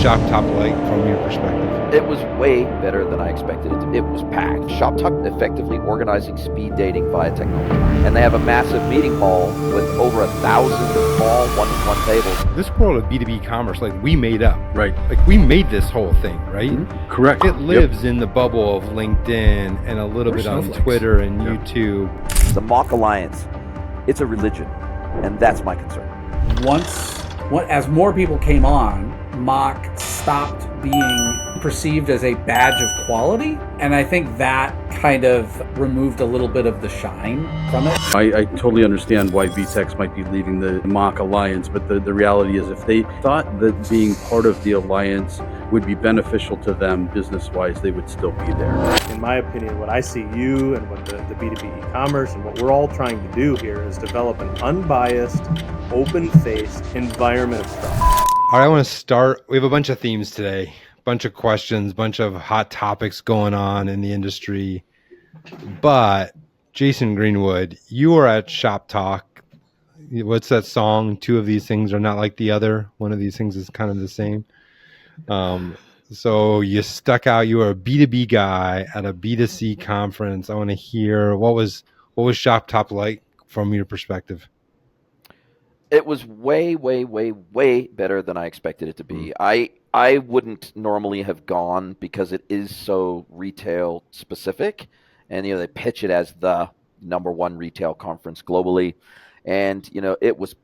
ShopTalk like from your perspective? It was way better than I expected it to. It was packed. ShopTalk effectively organizing speed dating via technology. And they have a massive meeting hall with over 1,000 small one-to-one tables. This world of B2B commerce, like we made up. Right. Like we made this whole thing, right? Mm-hmm. Correct. It lives in the bubble of LinkedIn and a little bit on Twitter and YouTube. The MACH Alliance, it's a religion. And that's my concern. As more people came on, MACH stopped being perceived as a badge of quality, and I think that kind of removed a little bit of the shine from it. I totally understand why VTEX might be leaving the MACH Alliance, but the reality is if they thought that being part of the Alliance would be beneficial to them business-wise, they would still be there. In my opinion, what I see you and what the B2B e-commerce and what we're all trying to do here is develop an unbiased, open-faced environment of trust. All right, I want to start. We have a bunch of themes today, bunch of questions, bunch of hot topics going on in the industry. But Jason Greenwood, you were at ShopTalk. What's that song? Two of these things are not like the other. One of these things is kind of the same. So you stuck out. You were a B2B guy at a B2C conference. I want to hear what was ShopTalk like from your perspective? It was way, way, way, way better than I expected it to be. I wouldn't normally have gone because it is so retail specific, and they pitch it as the number one retail conference globally, and it was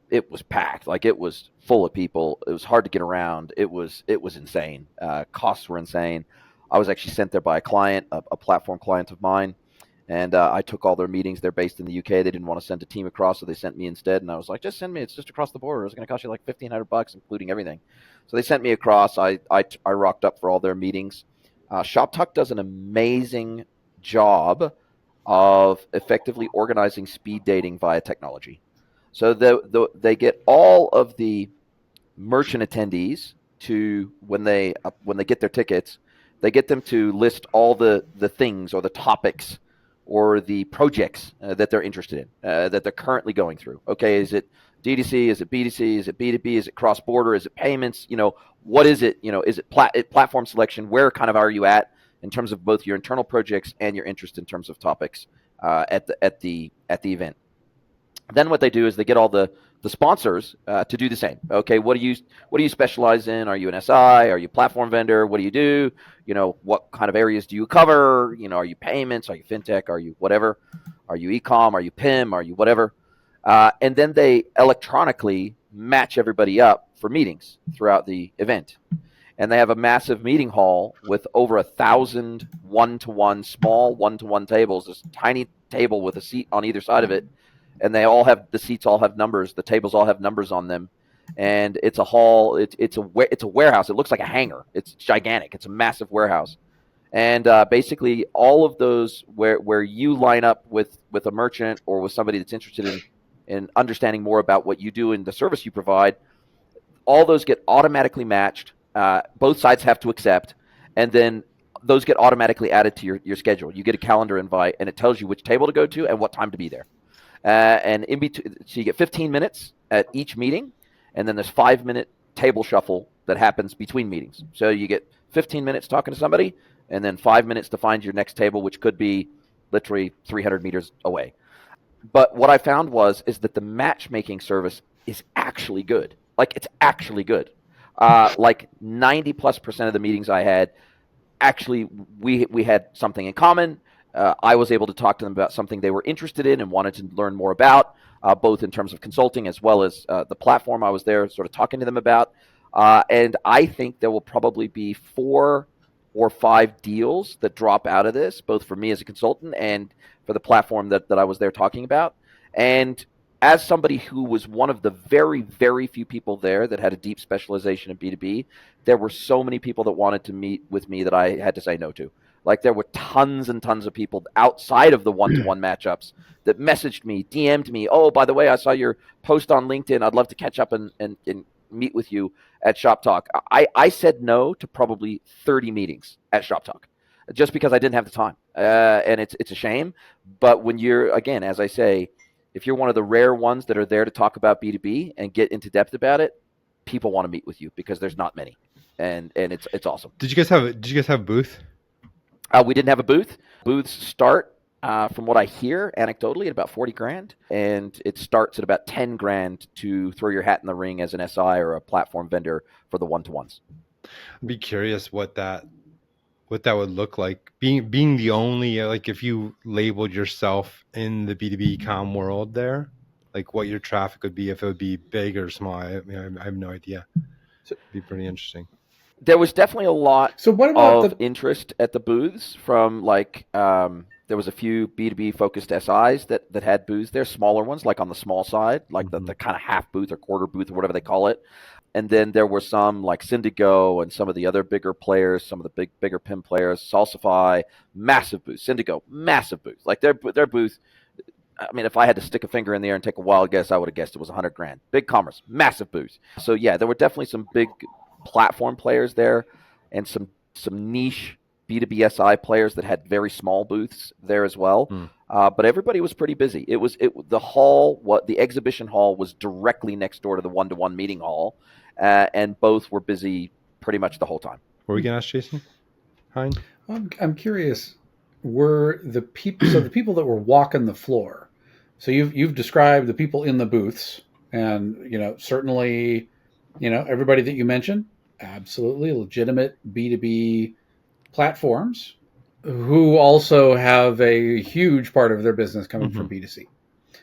packed. Like it was full of people. It was hard to get around. It was insane. Costs were insane. I was actually sent there by a client, a platform client of mine. And I took all their meetings. They're based in the UK. They didn't want to send a team across, so they sent me instead. And I was like, just send me. It's just across the border. It's going to cost you like $1,500, including everything. So they sent me across. I rocked up for all their meetings. ShopTalk does an amazing job of effectively organizing speed dating via technology. So they get all of the merchant attendees to when they get their tickets, they get them to list all the things or the topics or the projects that they're interested in, that they're currently going through. Okay, is it D2C? Is it B2C? Is it B2B? Is it cross-border? Is it payments? What is it? Is it platform selection? Where kind of are you at in terms of both your internal projects and your interest in terms of topics at the event? Then what they do is they get all the sponsors to do the same. Okay, what do you specialize in? Are you an SI? Are you a platform vendor? What do you do? What kind of areas do you cover? Are you payments? Are you fintech? Are you whatever? Are you e-com? Are you PIM? Are you whatever? And then they electronically match everybody up for meetings throughout the event. And they have a massive meeting hall with over 1,000 one-to-one, small one-to-one tables, this tiny table with a seat on either side of it. And the seats all have numbers. The tables all have numbers on them. And it's a hall. It's a warehouse. It looks like a hangar. It's gigantic. It's a massive warehouse. And basically all of those where you line up with a merchant or with somebody that's interested in understanding more about what you do and the service you provide, all those get automatically matched. Both sides have to accept. And then those get automatically added to your schedule. You get a calendar invite, and it tells you which table to go to and what time to be there. And in between, so you get 15 minutes at each meeting, and then there's 5-minute table shuffle that happens between meetings. So you get 15 minutes talking to somebody, and then 5 minutes to find your next table, which could be literally 300 meters away. But what I found is that the matchmaking service is actually good. Like it's actually good. Like 90+% of the meetings I had, actually we had something in common. I was able to talk to them about something they were interested in and wanted to learn more about, both in terms of consulting as well as the platform I was there sort of talking to them about. And I think there will probably be 4 or 5 deals that drop out of this, both for me as a consultant and for the platform that I was there talking about. And as somebody who was one of the very, very few people there that had a deep specialization in B2B, there were so many people that wanted to meet with me that I had to say no to. Like there were tons and tons of people outside of the one-to-one matchups that messaged me, DM'd me, oh, by the way, I saw your post on LinkedIn. I'd love to catch up and meet with you at ShopTalk. I said no to probably 30 meetings at ShopTalk just because I didn't have the time. And it's a shame. But when you're, again, as I say, if you're one of the rare ones that are there to talk about B2B and get into depth about it, people want to meet with you because there's not many. and it's awesome. Did you guys have a booth? We didn't have a booth. Booths start, from what I hear anecdotally, at about 40 grand, and it starts at about 10 grand to throw your hat in the ring as an SI or a platform vendor for the one-to-ones. I'd be curious what that would look like, being the only, like, if you labeled yourself in the B2B com world there, like what your traffic would be, if it would be big or small. I mean, I have no idea. It'd be pretty interesting. There was definitely a lot So what about of interest at the booths from, like, there was a few B2B focused SIs that had booths there, smaller ones, like on the small side, like the kind of half booth or quarter booth or whatever they call it. And then there were some like Syndigo and some of the other bigger players, some of the bigger PIM players, Salsify, massive booth. Syndigo, massive booth. Like their booth, I mean, if I had to stick a finger in the air and take a wild guess, I would have guessed it was 100 grand. Big commerce, massive booth. So yeah, there were definitely some big platform players there and some niche B2B SI players that had very small booths there as well. But everybody was pretty busy. The exhibition hall was directly next door to the one-to-one meeting hall, and both were busy pretty much the whole time. What were we gonna ask Jason? Hein? I'm curious, were the people that were walking the floor? So you've described the people in the booths, and certainly, everybody that you mentioned, absolutely legitimate B2B platforms who also have a huge part of their business coming from B2C.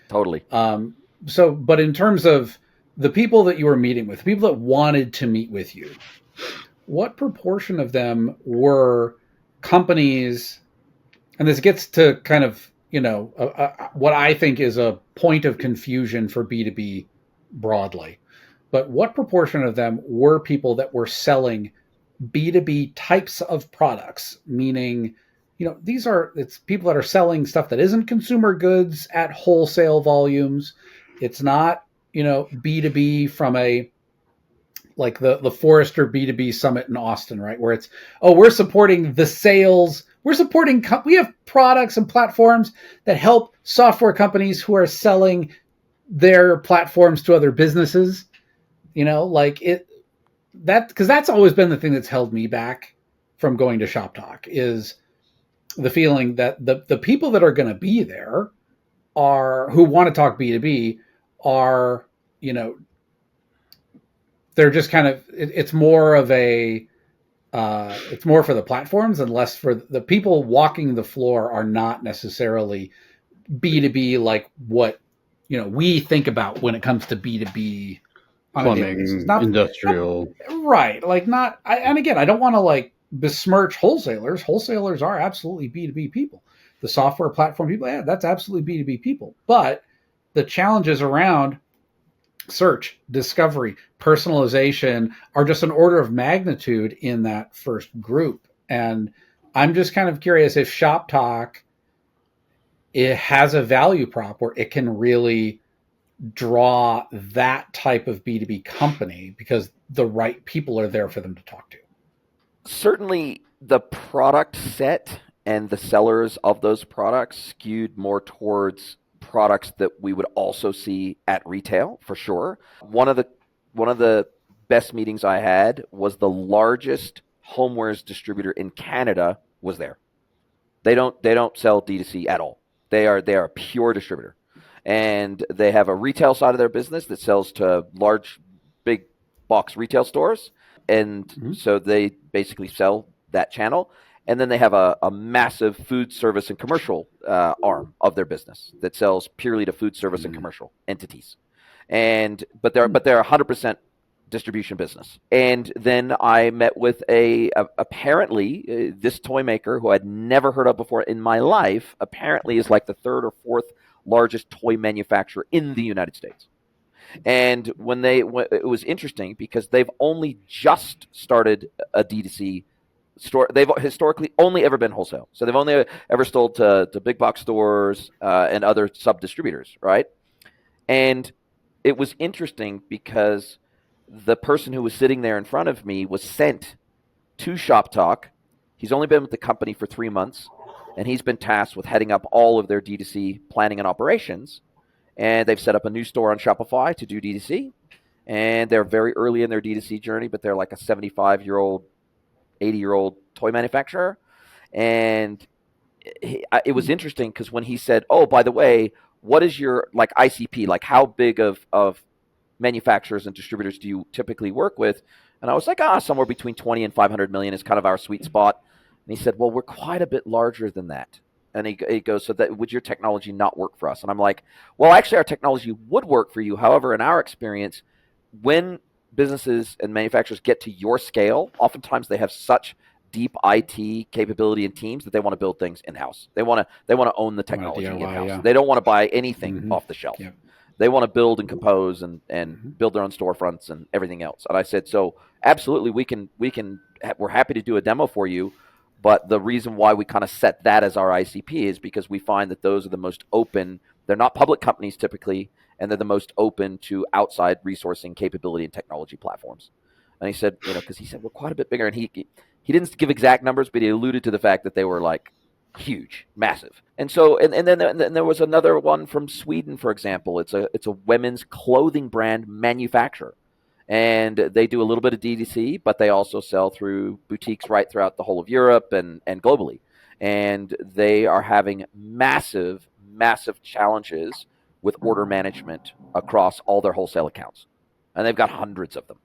Totally. But in terms of the people that you were meeting with, people that wanted to meet with you, what proportion of them were companies? And this gets to kind of, what I think is a point of confusion for B2B broadly. But what proportion of them were people that were selling B2B types of products, meaning, it's people that are selling stuff that isn't consumer goods at wholesale volumes. It's not, B2B from like the Forrester B2B Summit in Austin, right? Where it's, we're supporting the sales. We have products and platforms that help software companies who are selling their platforms to other businesses, because that's always been the thing that's held me back from going to ShopTalk, is the feeling that the people that are going to be there who want to talk B2B are, they're just kind of, it's more of it's more for the platforms and less for the people walking the floor are not necessarily B2B like what, we think about when it comes to B2B. Plumbing, industrial. Right. Like and again, I don't want to like besmirch wholesalers. Wholesalers are absolutely B2B people. The software platform people, yeah, that's absolutely B2B people. But the challenges around search, discovery, personalization are just an order of magnitude in that first group. And I'm just kind of curious if ShopTalk, it has a value prop where it can really draw that type of B2B company because the right people are there for them to talk to. Certainly the product set and the sellers of those products skewed more towards products that we would also see at retail, for sure. One of the best meetings I had was the largest homewares distributor in Canada was there. They don't sell D2C at all. They are a pure distributor. And they have a retail side of their business that sells to large, big box retail stores. And so they basically sell that channel. And then they have a massive food service and commercial arm of their business that sells purely to food service and commercial entities. But they're 100% distribution business. And then I met with apparently this toy maker who I'd never heard of before in my life. Apparently is like the third or fourth largest toy manufacturer in the United States. And it was interesting because they've only just started a D2C store. They've historically only ever been wholesale. So they've only ever sold to big box stores and other sub distributors, right? And it was interesting because the person who was sitting there in front of me was sent to ShopTalk. He's only been with the company for 3 months. And he's been tasked with heading up all of their D2C planning and operations. And they've set up a new store on Shopify to do D2C. and they're very early in their D2C journey, but they're like a 75-year-old, 80-year-old toy manufacturer. And it was interesting because when he said, oh, by the way, what is your like ICP? Like how big of manufacturers and distributors do you typically work with? And I was like, somewhere between 20 and 500 million is kind of our sweet spot. And he said, well, we're quite a bit larger than that. And he goes, so that would your technology not work for us? And I'm like, well, actually, our technology would work for you. However, in our experience, when businesses and manufacturers get to your scale, oftentimes they have such deep IT capability and teams that they want to build things in-house. They want to own the technology DIY, in-house. yeah. They don't want to buy anything off the shelf. Yeah. They want to build and compose and build their own storefronts and everything else. And I said, so absolutely, we're happy to do a demo for you. But the reason why we kind of set that as our ICP is because we find that those are the most open. They're not public companies typically, and they're the most open to outside resourcing capability and technology platforms. And he said, because he said we're quite a bit bigger, and he didn't give exact numbers, but he alluded to the fact that they were like huge, massive. And so, and then there was another one from Sweden, for example. It's a women's clothing brand manufacturer. And they do a little bit of DTC, but they also sell through boutiques right throughout the whole of Europe and globally. And they are having massive, massive challenges with order management across all their wholesale accounts. And they've got hundreds of them.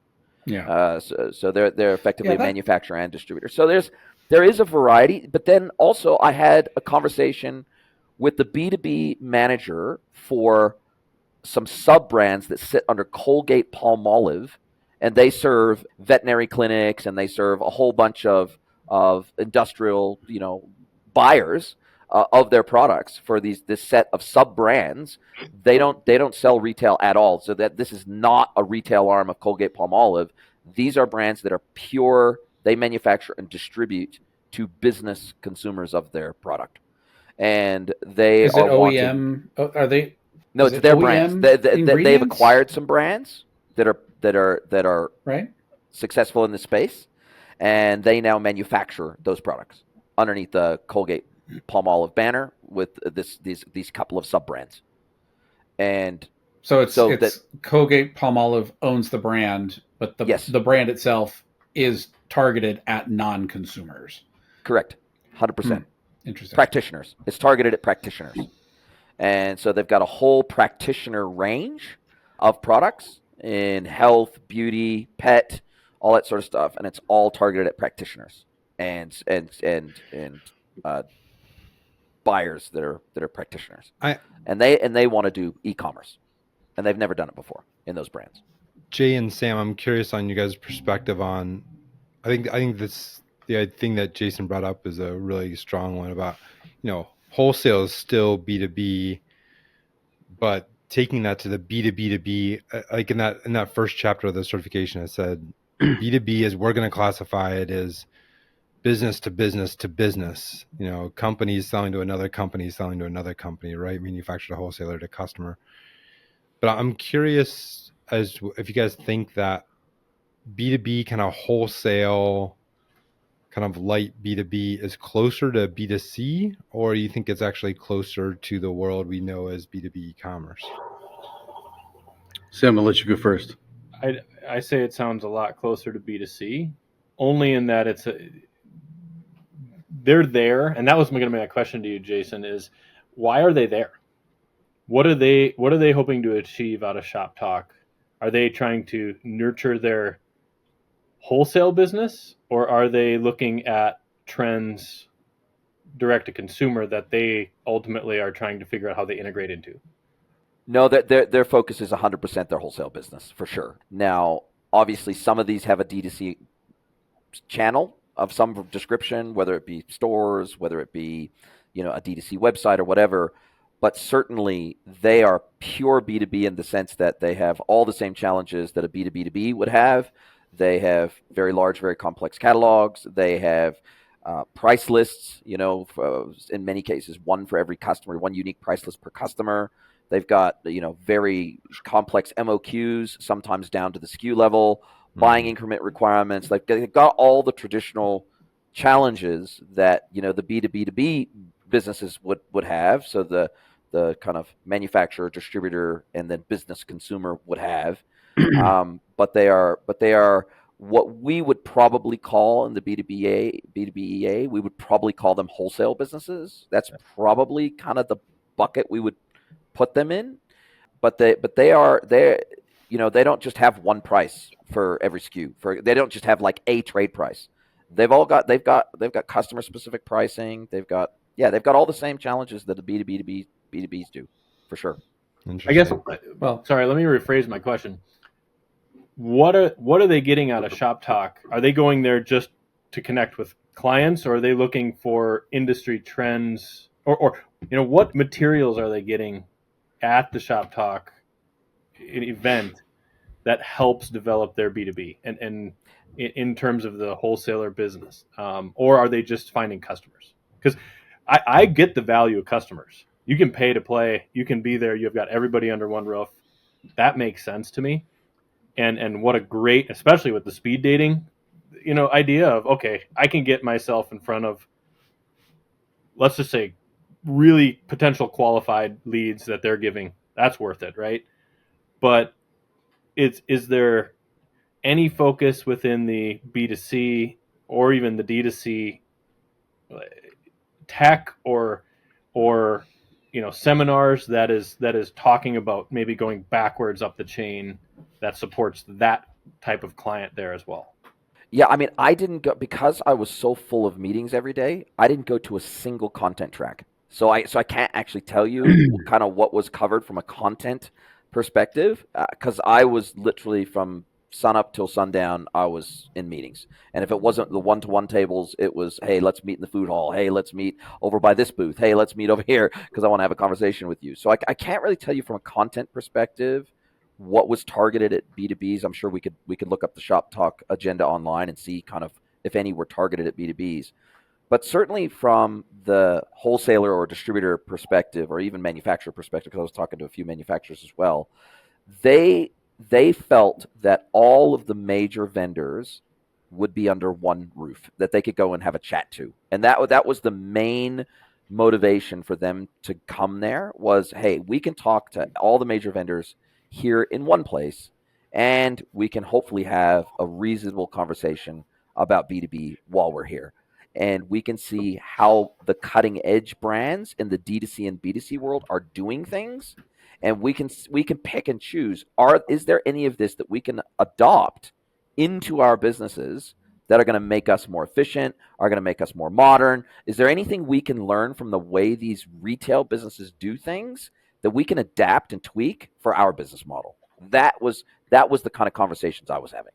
Yeah. So they're effectively a manufacturer and distributor. So there is a variety. But then also I had a conversation with the B2B manager for some sub-brands that sit under Colgate Palmolive, and they serve veterinary clinics and they serve a whole bunch of industrial, buyers of their products for this set of sub-brands. They don't sell retail at all. So that this is not a retail arm of Colgate Palmolive. These are brands that are pure. They manufacture and distribute to business consumers of their product, and they is it OEM? Are they? No, it's their brands. They've acquired some brands that are right successful in this space, and they now manufacture those products underneath the Colgate Palmolive banner with these couple of sub brands. And so it's Colgate Palmolive owns the brand, but the brand itself is targeted at non-consumers. Correct, 100%. Interesting. Practitioners. It's targeted at practitioners. And so they've got a whole practitioner range of products in health, beauty, pet, all that sort of stuff, and it's all targeted at practitioners and buyers that are practitioners. And they want to do e-commerce, and they've never done it before in those brands. Jay and Sam, I'm curious on you guys' perspective on. I think the thing that Jason brought up is a really strong one about wholesale is still B2B, but taking that to the B2B2B, like in that first chapter of the certification, it said B2B is we're going to classify it as business to business to business. Companies selling to another company, right? Manufacturer to wholesaler to customer. But I'm curious as if you guys think that B2B kind of wholesale, kind of light B2B is closer to B2C, or you think it's actually closer to the world we know as B2B e-commerce? Sam, I'll let you go first. I say it sounds a lot closer to B2C, only in that they're there. And that was going to be my question to you, Jason, is why are they there? What are they hoping to achieve out of ShopTalk? Are they trying to nurture their wholesale business, or are they looking at trends direct to consumer that they ultimately are trying to figure out how they integrate into? No, their focus is 100% their wholesale business, for sure. Now, obviously, some of these have a D2C channel of some description, whether it be stores, whether it be a D2C website or whatever. But certainly, they are pure B2B in the sense that they have all the same challenges that a B2B2B would have. They have very large, very complex catalogs. They have price lists, in many cases, one for every customer, one unique price list per customer. They've got, very complex MOQs, sometimes down to the SKU level, buying increment requirements. They've got all the traditional challenges that, the B2B2B businesses would have. So the kind of manufacturer, distributor, and then business consumer would have. but they are what we would probably call in the B2B we would probably call them wholesale businesses. That's probably kind of the bucket we would put them in. But they they don't just have one price for every SKU. They don't just have like a trade price. They've got customer specific pricing. They've got all the same challenges that the B2Bs do, for sure. I guess. Interesting. Well, sorry. Let me rephrase my question. What are they getting out of ShopTalk? Are they going there just to connect with clients, or are they looking for industry trends, or what materials are they getting at the ShopTalk event that helps develop their B2B and in terms of the wholesaler business, or are they just finding customers? Because I get the value of customers. You can pay to play. You can be there. You've got everybody under one roof. That makes sense to me. And what a great, especially with the speed dating, idea of, okay, I can get myself in front of, let's just say, really potential qualified leads that they're giving. That's worth it, right? But is there any focus within the B2C or even the D2C tech or seminars that is talking about maybe going backwards up the chain that supports that type of client there as well? Yeah, I mean, I didn't go because I was so full of meetings every day. I didn't go to a single content track, so I can't actually tell you kind of what was covered from a content perspective, because I was literally from sun up till sundown. I was in meetings, and if it wasn't the one-to-one tables, it was, hey, let's meet in the food hall. Hey, let's meet over by this booth. Hey, let's meet over here because I want to have a conversation with you. So I can't really tell you from a content perspective what was targeted at B2Bs. I'm sure we could look up the ShopTalk agenda online and see kind of if any were targeted at B2Bs. But certainly from the wholesaler or distributor perspective, or even manufacturer perspective, because I was talking to a few manufacturers as well, they felt that all of the major vendors would be under one roof, that they could go and have a chat to. And that was the main motivation for them to come there was, hey, we can talk to all the major vendors here in one place, and we can hopefully have a reasonable conversation about B2B while we're here. And we can see how the cutting edge brands in the D2C and B2C world are doing things. And we can pick and choose. Is there any of this that we can adopt into our businesses that are going to make us more efficient, are going to make us more modern? Is there anything we can learn from the way these retail businesses do things that we can adapt and tweak for our business model? That was the kind of conversations I was having.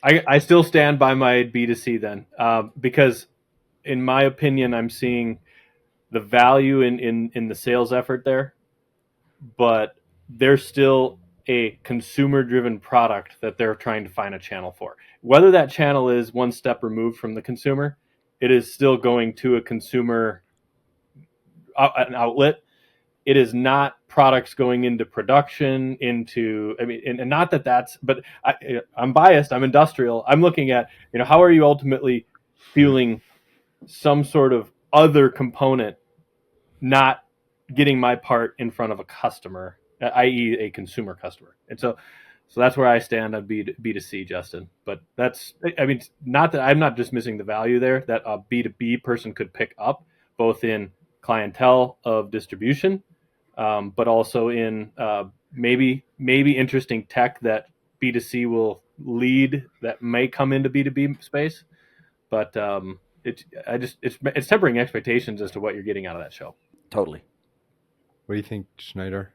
I still stand by my B2C then, because in my opinion, I'm seeing the value in the sales effort there, but there's still a consumer-driven product that they're trying to find a channel for. Whether that channel is one step removed from the consumer, it is still going to a consumer an outlet. It is not products going into production, and not that's, but I'm biased. I'm industrial. I'm looking at, how are you ultimately fueling some sort of other component, not getting my part in front of a customer, i.e. a consumer customer. And so that's where I stand on B2C, Justin. But not that I'm not dismissing the value there that a B2B person could pick up, both in clientele of distribution, but also in maybe interesting tech that B2C will lead that may come into B2B space. But it's tempering expectations as to what you're getting out of that show. Totally. What do you think, Schneider?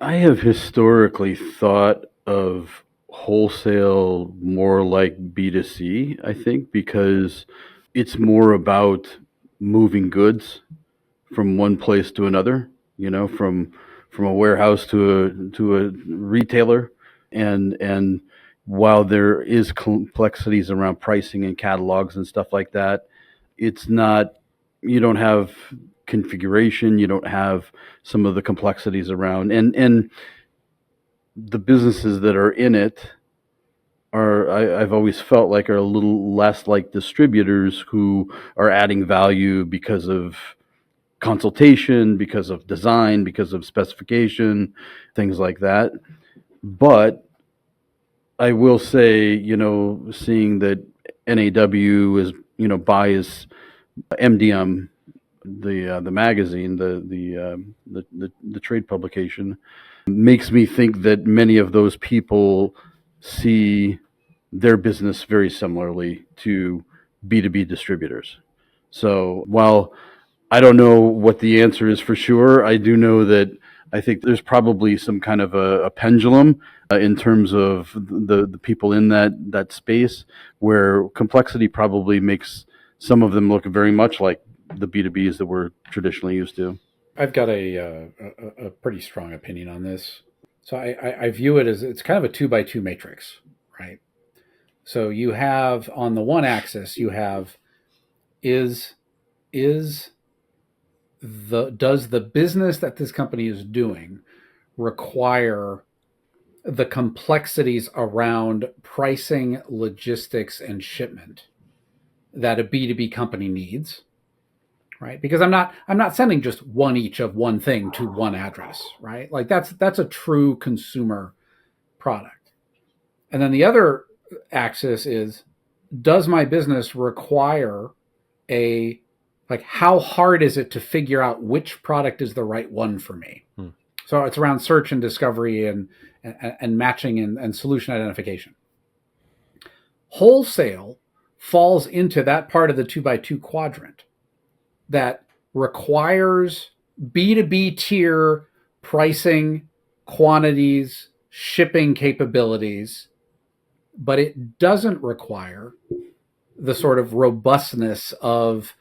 I have historically thought of wholesale more like B2C, I think, because it's more about moving goods from one place to another, from a warehouse to a retailer. And while there is complexities around pricing and catalogs and stuff like that, it's not, you don't have configuration, you don't have some of the complexities around, and the businesses that are in it I've always felt like are a little less like distributors who are adding value because of consultation, because of design, because of specification, things like that. But I will say, seeing that NAW is, buys MDM, the magazine, the trade publication, makes me think that many of those people see their business very similarly to B2B distributors. So while I don't know what the answer is for sure, I do know that I think there's probably some kind of a pendulum in terms of the people in that space, where complexity probably makes some of them look very much like the B2Bs that we're traditionally used to. I've got a pretty strong opinion on this. So I view it as it's kind of a 2x2 matrix, right? So you have on the one axis, you have does the business that this company is doing require the complexities around pricing, logistics, and shipment that a B2B company needs, right? Because I'm not sending just one each of one thing to one address, right? Like that's a true consumer product. And then the other axis is, does my business require how hard is it to figure out which product is the right one for me? So it's around search and discovery and matching and solution identification. Wholesale falls into that part of the 2x2 quadrant that requires B2B tier pricing, quantities, shipping capabilities, but it doesn't require the sort of robustness of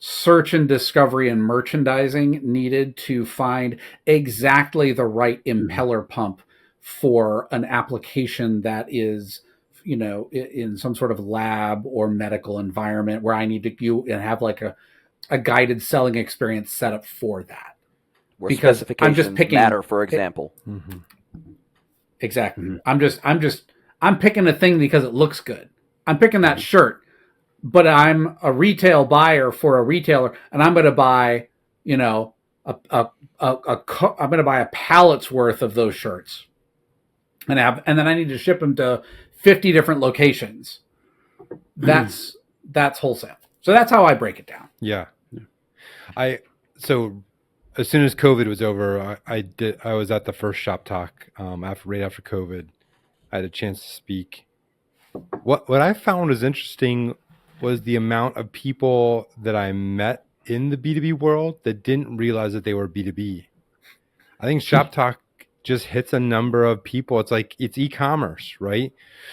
search and discovery and merchandising needed to find exactly the right impeller pump for an application that is, in some sort of lab or medical environment where I need to go and have like a guided selling experience set up for that. Where because I'm just specifications picking matter, for example. Exactly. I'm picking a thing because it looks good. I'm picking that shirt, but I'm a retail buyer for a retailer, and I'm going to buy, I'm going to buy a pallet's worth of those shirts, and then I need to ship them to 50 different locations. That's wholesale. So that's how I break it down. Yeah. So as soon as COVID was over, I was at the first ShopTalk right after COVID. I had a chance to speak. What I found was interesting was the amount of people that I met in the B2B world that didn't realize that they were B2B. I think ShopTalk just hits a number of people. It's like it's e-commerce, right?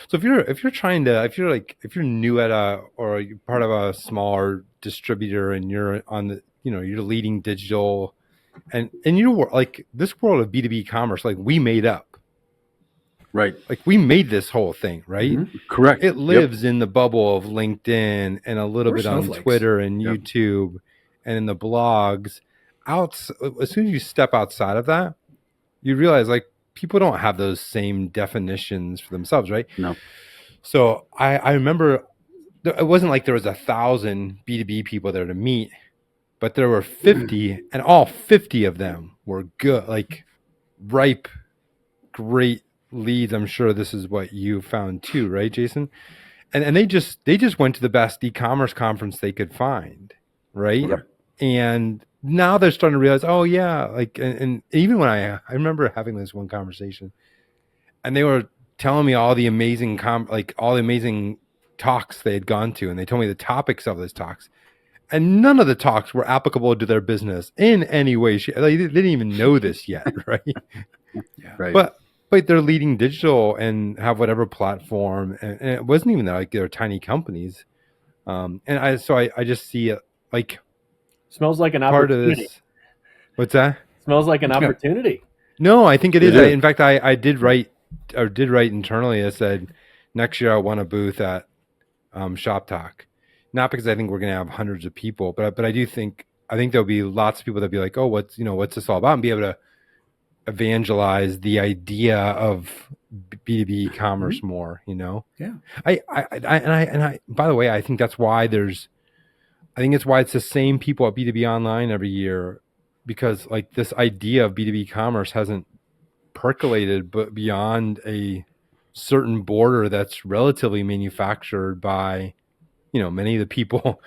So if you're new at or you're part of a smaller distributor and you're on the you're leading digital, and you're like this world of B2B commerce, like we made up. Right. Like we made this whole thing, right? Mm-hmm. Correct. It lives in the bubble of LinkedIn and a little bit on Twitter and YouTube and in the blogs. As soon as you step outside of that, you realize like people don't have those same definitions for themselves, right? No. So I remember it wasn't like there was 1,000 B2B people there to meet, but there were 50, and all 50 of them were good, like ripe, great leads. I'm sure this is what you found too, right, Jason? And they just went to the best e-commerce conference they could find, right? Yep. And now they're starting to realize, oh yeah, like and even when I remember having this one conversation, and they were telling me all the amazing all the amazing talks they had gone to, and they told me the topics of those talks, and none of the talks were applicable to their business in any way. They didn't even know this yet, right? Yeah. Right. But they're leading digital and have whatever platform, and it wasn't even that like they're tiny companies. And I just see it like smells like an part opportunity. of this. What's that? Smells like an opportunity. No, I think it is. It is. In fact, I did write internally. I said next year I want a booth at ShopTalk, not because I think we're going to have hundreds of people, but I think there'll be lots of people that'll be like, oh, what's this all about, and be able to evangelize the idea of B2B commerce more. Yeah. I by the way, I think that's why it's the same people at B2B Online every year, because like this idea of B2B commerce hasn't percolated but beyond a certain border that's relatively manufactured by, many of the people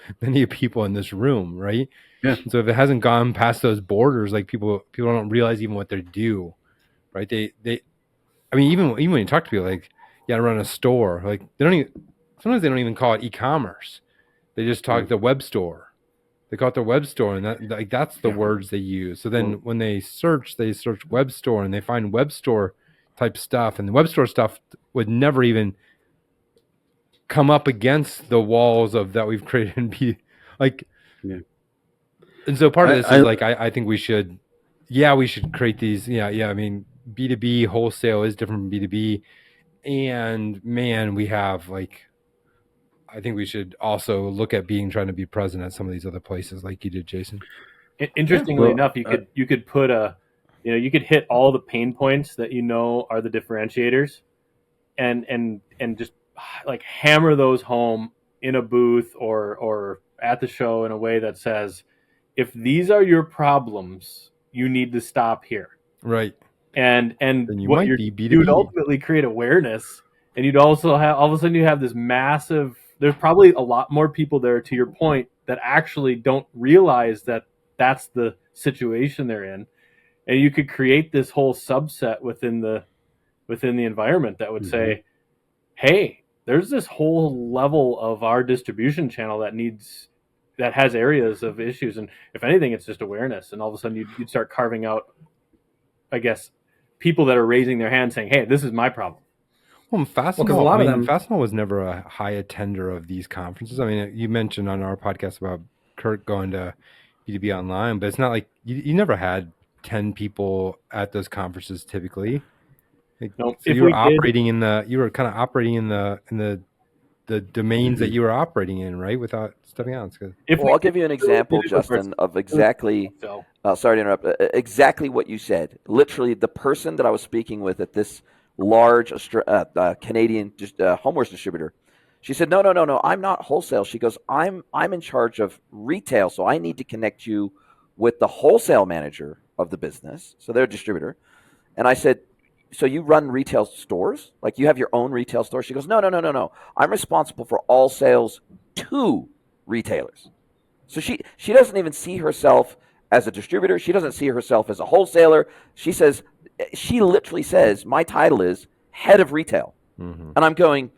in this room, right? Yeah. So if it hasn't gone past those borders, like people don't realize even what they do, right? I mean, even when you talk to people, like, yeah, I run a store, like sometimes they don't even call it e-commerce. They just talk the web store. They call it their web store, and that's the words they use. So then when they search web store, and they find web store type stuff, and the web store stuff would never even come up against the walls of that we've created and be like. Yeah. And so part of this is like I think we should create these. I mean, B2B wholesale is different from B2B, and man, we have like. I think we should also look at trying to be present at some of these other places, like you did, Jason. Interestingly enough, you could put you could hit all the pain points that are the differentiators, and just like hammer those home in a booth or at the show in a way that says, if these are your problems, you need to stop here. Right. And then you would ultimately create awareness, and you'd also have, all of a sudden you have this massive. There's probably a lot more people there, to your point, that actually don't realize that that's the situation they're in, and you could create this whole subset within the environment that would say, "Hey, there's this whole level of our distribution channel that has areas of issues, and if anything, it's just awareness." And all of a sudden, you'd start carving out, I guess, people that are raising their hand saying, "Hey, this is my problem." Well, Fastenal was never a high attender of these conferences. I mean, you mentioned on our podcast about Kurt going to B2B online, but it's not like you never had 10 people at those conferences typically. Like, no, so you were kind of operating in the domains that you were operating in, right? Without stepping out. I'll give you an example, Justin, of exactly. Sorry to interrupt. Exactly what you said. Literally, the person that I was speaking with at this large Canadian homewares distributor, she said, no, I'm not wholesale. She goes, I'm in charge of retail, so I need to connect you with the wholesale manager of the business, so they're a distributor. And I said, so you run retail stores? Like you have your own retail store? She goes, no. I'm responsible for all sales to retailers. So she doesn't even see herself as a distributor. She doesn't see herself as a wholesaler. She literally says, my title is head of retail. And I'm going,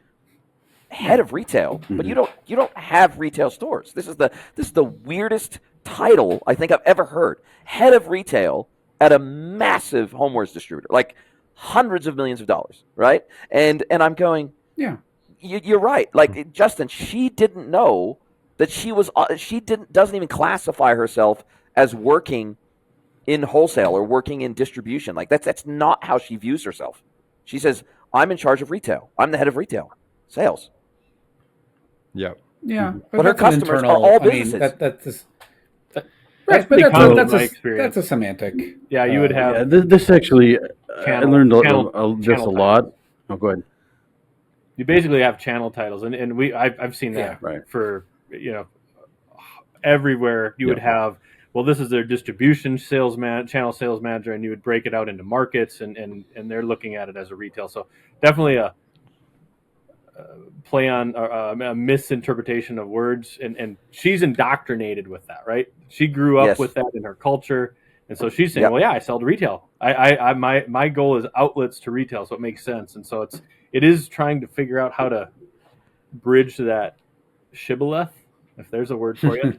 head of retail? But you don't have retail stores. This is the weirdest title I think I've ever heard. Head of retail at a massive homewares distributor, like hundreds of millions of dollars, right? And I'm going, yeah, you're right. Like Justin, she didn't know that doesn't even classify herself as working in wholesale or working in distribution. Like that's not how she views herself. She says, I'm in charge of retail. I'm the head of retail sales. Yeah. Yeah. But her customers are all businesses. That's a semantic. Yeah, you would have. Yeah, this actually, I learned just a lot. Oh, go ahead. You basically have channel titles, and I've seen that for everywhere. You would have, well, this is their distribution channel sales manager, and you would break it out into markets, and they're looking at it as a retail. So definitely a play on a misinterpretation of words, and she's indoctrinated with that, right? She grew up with that in her culture, and so she's saying, well, yeah, I sell to retail. My goal is outlets to retail, so it makes sense. And so it is trying to figure out how to bridge that shibboleth, if there's a word for you.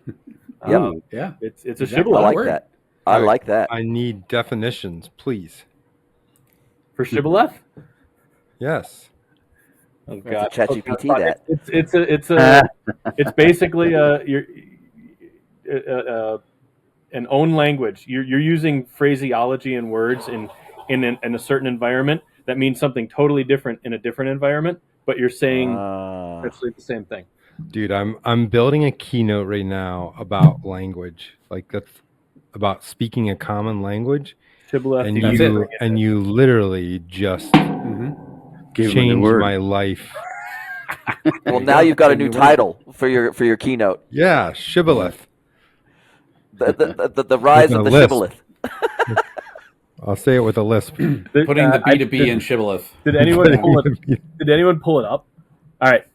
It's a shibboleth. I like that. I like that. I need definitions, please. For shibboleth? Yes. Oh God! ChatGPT that. It's basically an own language. You're using phraseology and words in a certain environment that means something totally different in a different environment, but you're saying actually the same thing. Dude, I'm building a keynote right now about language. Like that's about speaking a common language. Shibboleth, and you literally just changed my life. Well, now you've got a new title for your keynote. Yeah, shibboleth. The rise of the shibboleth. I'll say it with a lisp. Putting the B2B in shibboleth. Did anyone pull it up? All right.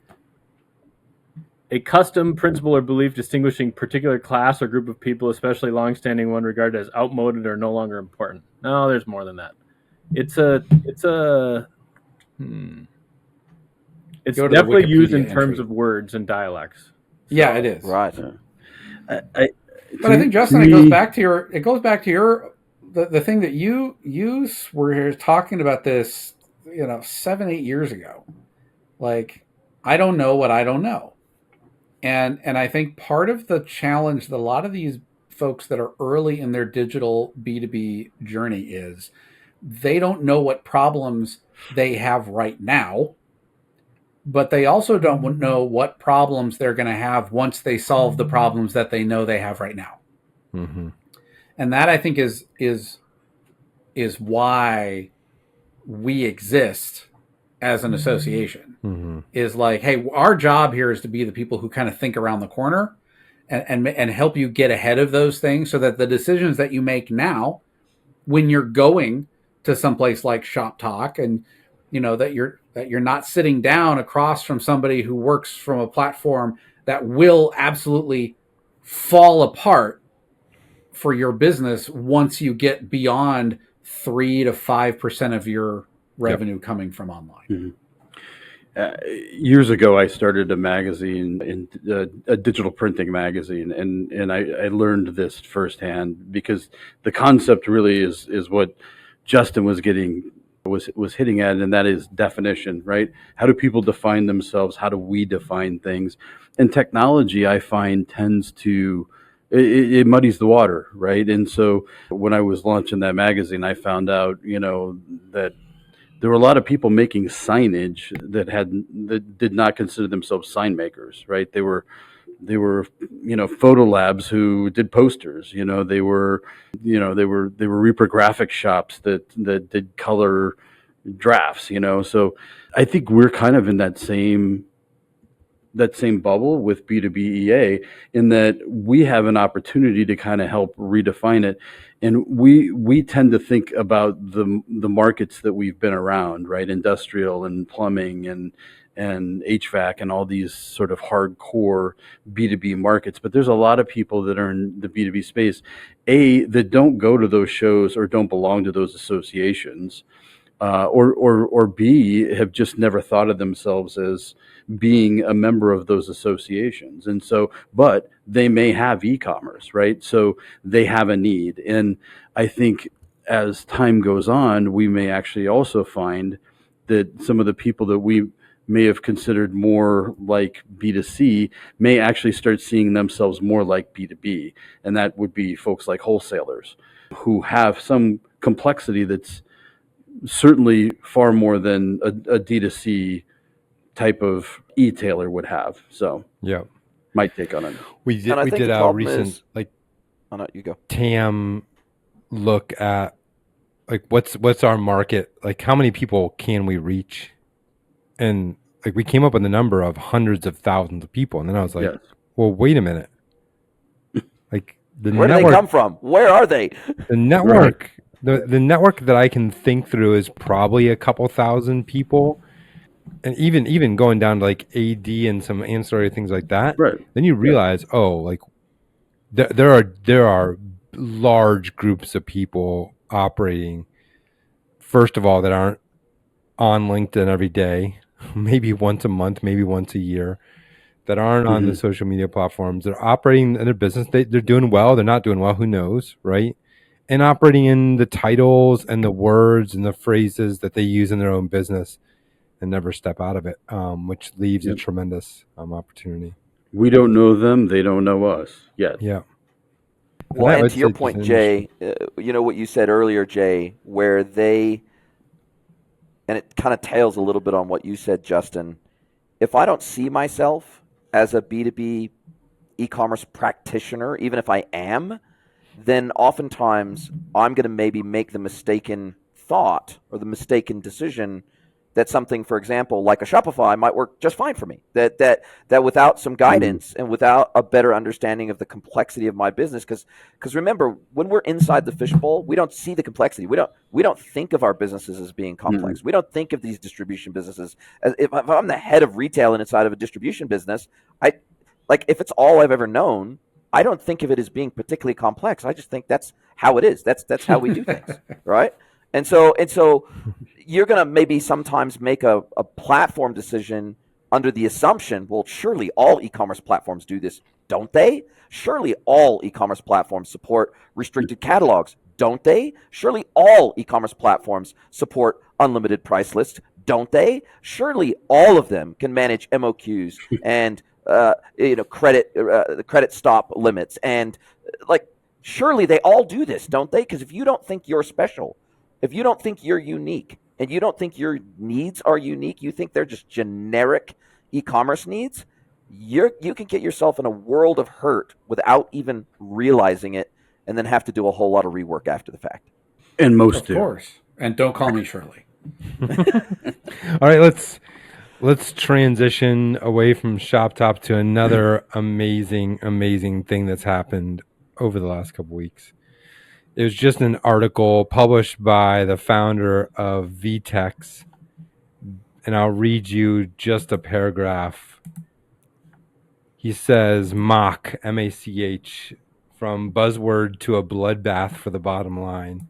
A custom principle or belief distinguishing particular class or group of people, especially long-standing one, regarded as outmoded or no longer important. No, there's more than that. It's definitely used in terms of words and dialects. So, yeah, it is. Right. But I think, Justin, it goes back to your the thing that you were talking about this, 7-8 years ago. Like, I don't know what I don't know. And I think part of the challenge that a lot of these folks that are early in their digital B2B journey is they don't know what problems they have right now, but they also don't know what problems they're going to have once they solve the problems that they know they have right now. Mm-hmm. And that, I think, is why we exist as an association. Mm-hmm. Is like, hey, our job here is to be the people who kind of think around the corner and help you get ahead of those things, so that the decisions that you make now, when you're going to someplace like ShopTalk, and that you're not sitting down across from somebody who works from a platform that will absolutely fall apart for your business once you get beyond 3 to 5% of your revenue coming from online. Mm-hmm. Years ago, I started a magazine, a digital printing magazine, and I learned this firsthand, because the concept really is what Justin was hitting at, and that is definition, right? How do people define themselves? How do we define things? And technology, I find, tends to it muddies the water, right? And so when I was launching that magazine, I found out, that there were a lot of people making signage that did not consider themselves sign makers, right? They were photo labs who did posters. They were reprographic shops that did color drafts. So I think we're kind of in that same bubble with B2B EA, in that we have an opportunity to kind of help redefine it. And we tend to think about the markets that we've been around, right? Industrial and plumbing and HVAC and all these sort of hardcore B2B markets. But there's a lot of people that are in the B2B space, that don't go to those shows or don't belong to those associations, or B, have just never thought of themselves as being a member of those associations. And so, but they may have e-commerce, right? So they have a need. And I think as time goes on, we may actually also find that some of the people that we may have considered more like B2C may actually start seeing themselves more like B2B. And that would be folks like wholesalers, who have some complexity that's certainly far more than a D2C type of e-tailer would have. So yeah, my take on it. We did a recent you go. TAM look at like what's our market, like how many people can we reach, and like we came up with a number of hundreds of thousands of people, and then I was like, yes. Well, wait a minute, like where do they come from? Where are they? The network. Right. The network that I can think through is probably a couple thousand people. And even going down to like AD and some ancillary things like that, right? Then you realize, like there are large groups of people operating. First of all, that aren't on LinkedIn every day, maybe once a month, maybe once a year, that aren't on the social media platforms. They're operating in their business. They're doing well. They're not doing well. Who knows, right? And operating in the titles and the words and the phrases that they use in their own business, and never step out of it, which leaves a tremendous opportunity. We don't know them; they don't know us yet. Yeah. Well, and to your point, Jay, what you said earlier, Jay, where and it kind of tails a little bit on what you said, Justin. If I don't see myself as a B2B e-commerce practitioner, even if I am, then oftentimes I'm going to maybe make the mistaken thought or the mistaken decision that something, for example, like a Shopify might work just fine for me. That without some guidance and without a better understanding of the complexity of my business, because remember, when we're inside the fishbowl, we don't see the complexity. We don't think of our businesses as being complex. We don't think of these distribution businesses as if I'm the head of retail and inside of a distribution business. If it's all I've ever known, I don't think of it as being particularly complex. I just think that's how it is. That's how we do things, right? And so you're going to maybe sometimes make a platform decision under the assumption, well, surely all e-commerce platforms do this, don't they? Surely all e-commerce platforms support restricted catalogs, don't they? Surely all e-commerce platforms support unlimited price lists, don't they? Surely all of them can manage MOQs and credit stop limits, and surely they all do this, don't they? Because if you don't think you're special, if you don't think you're unique, and you don't think your needs are unique, you think they're just generic e-commerce needs, you can get yourself in a world of hurt without even realizing it, and then have to do a whole lot of rework after the fact. And most do. Of course. And don't call me Shirley. All right, let's transition away from ShopTalk to another amazing thing that's happened over the last couple weeks. It was just an article published by the founder of VTEX, and I'll read you just a paragraph. He says, MACH, M-A-C-H, from buzzword to a bloodbath for the bottom line.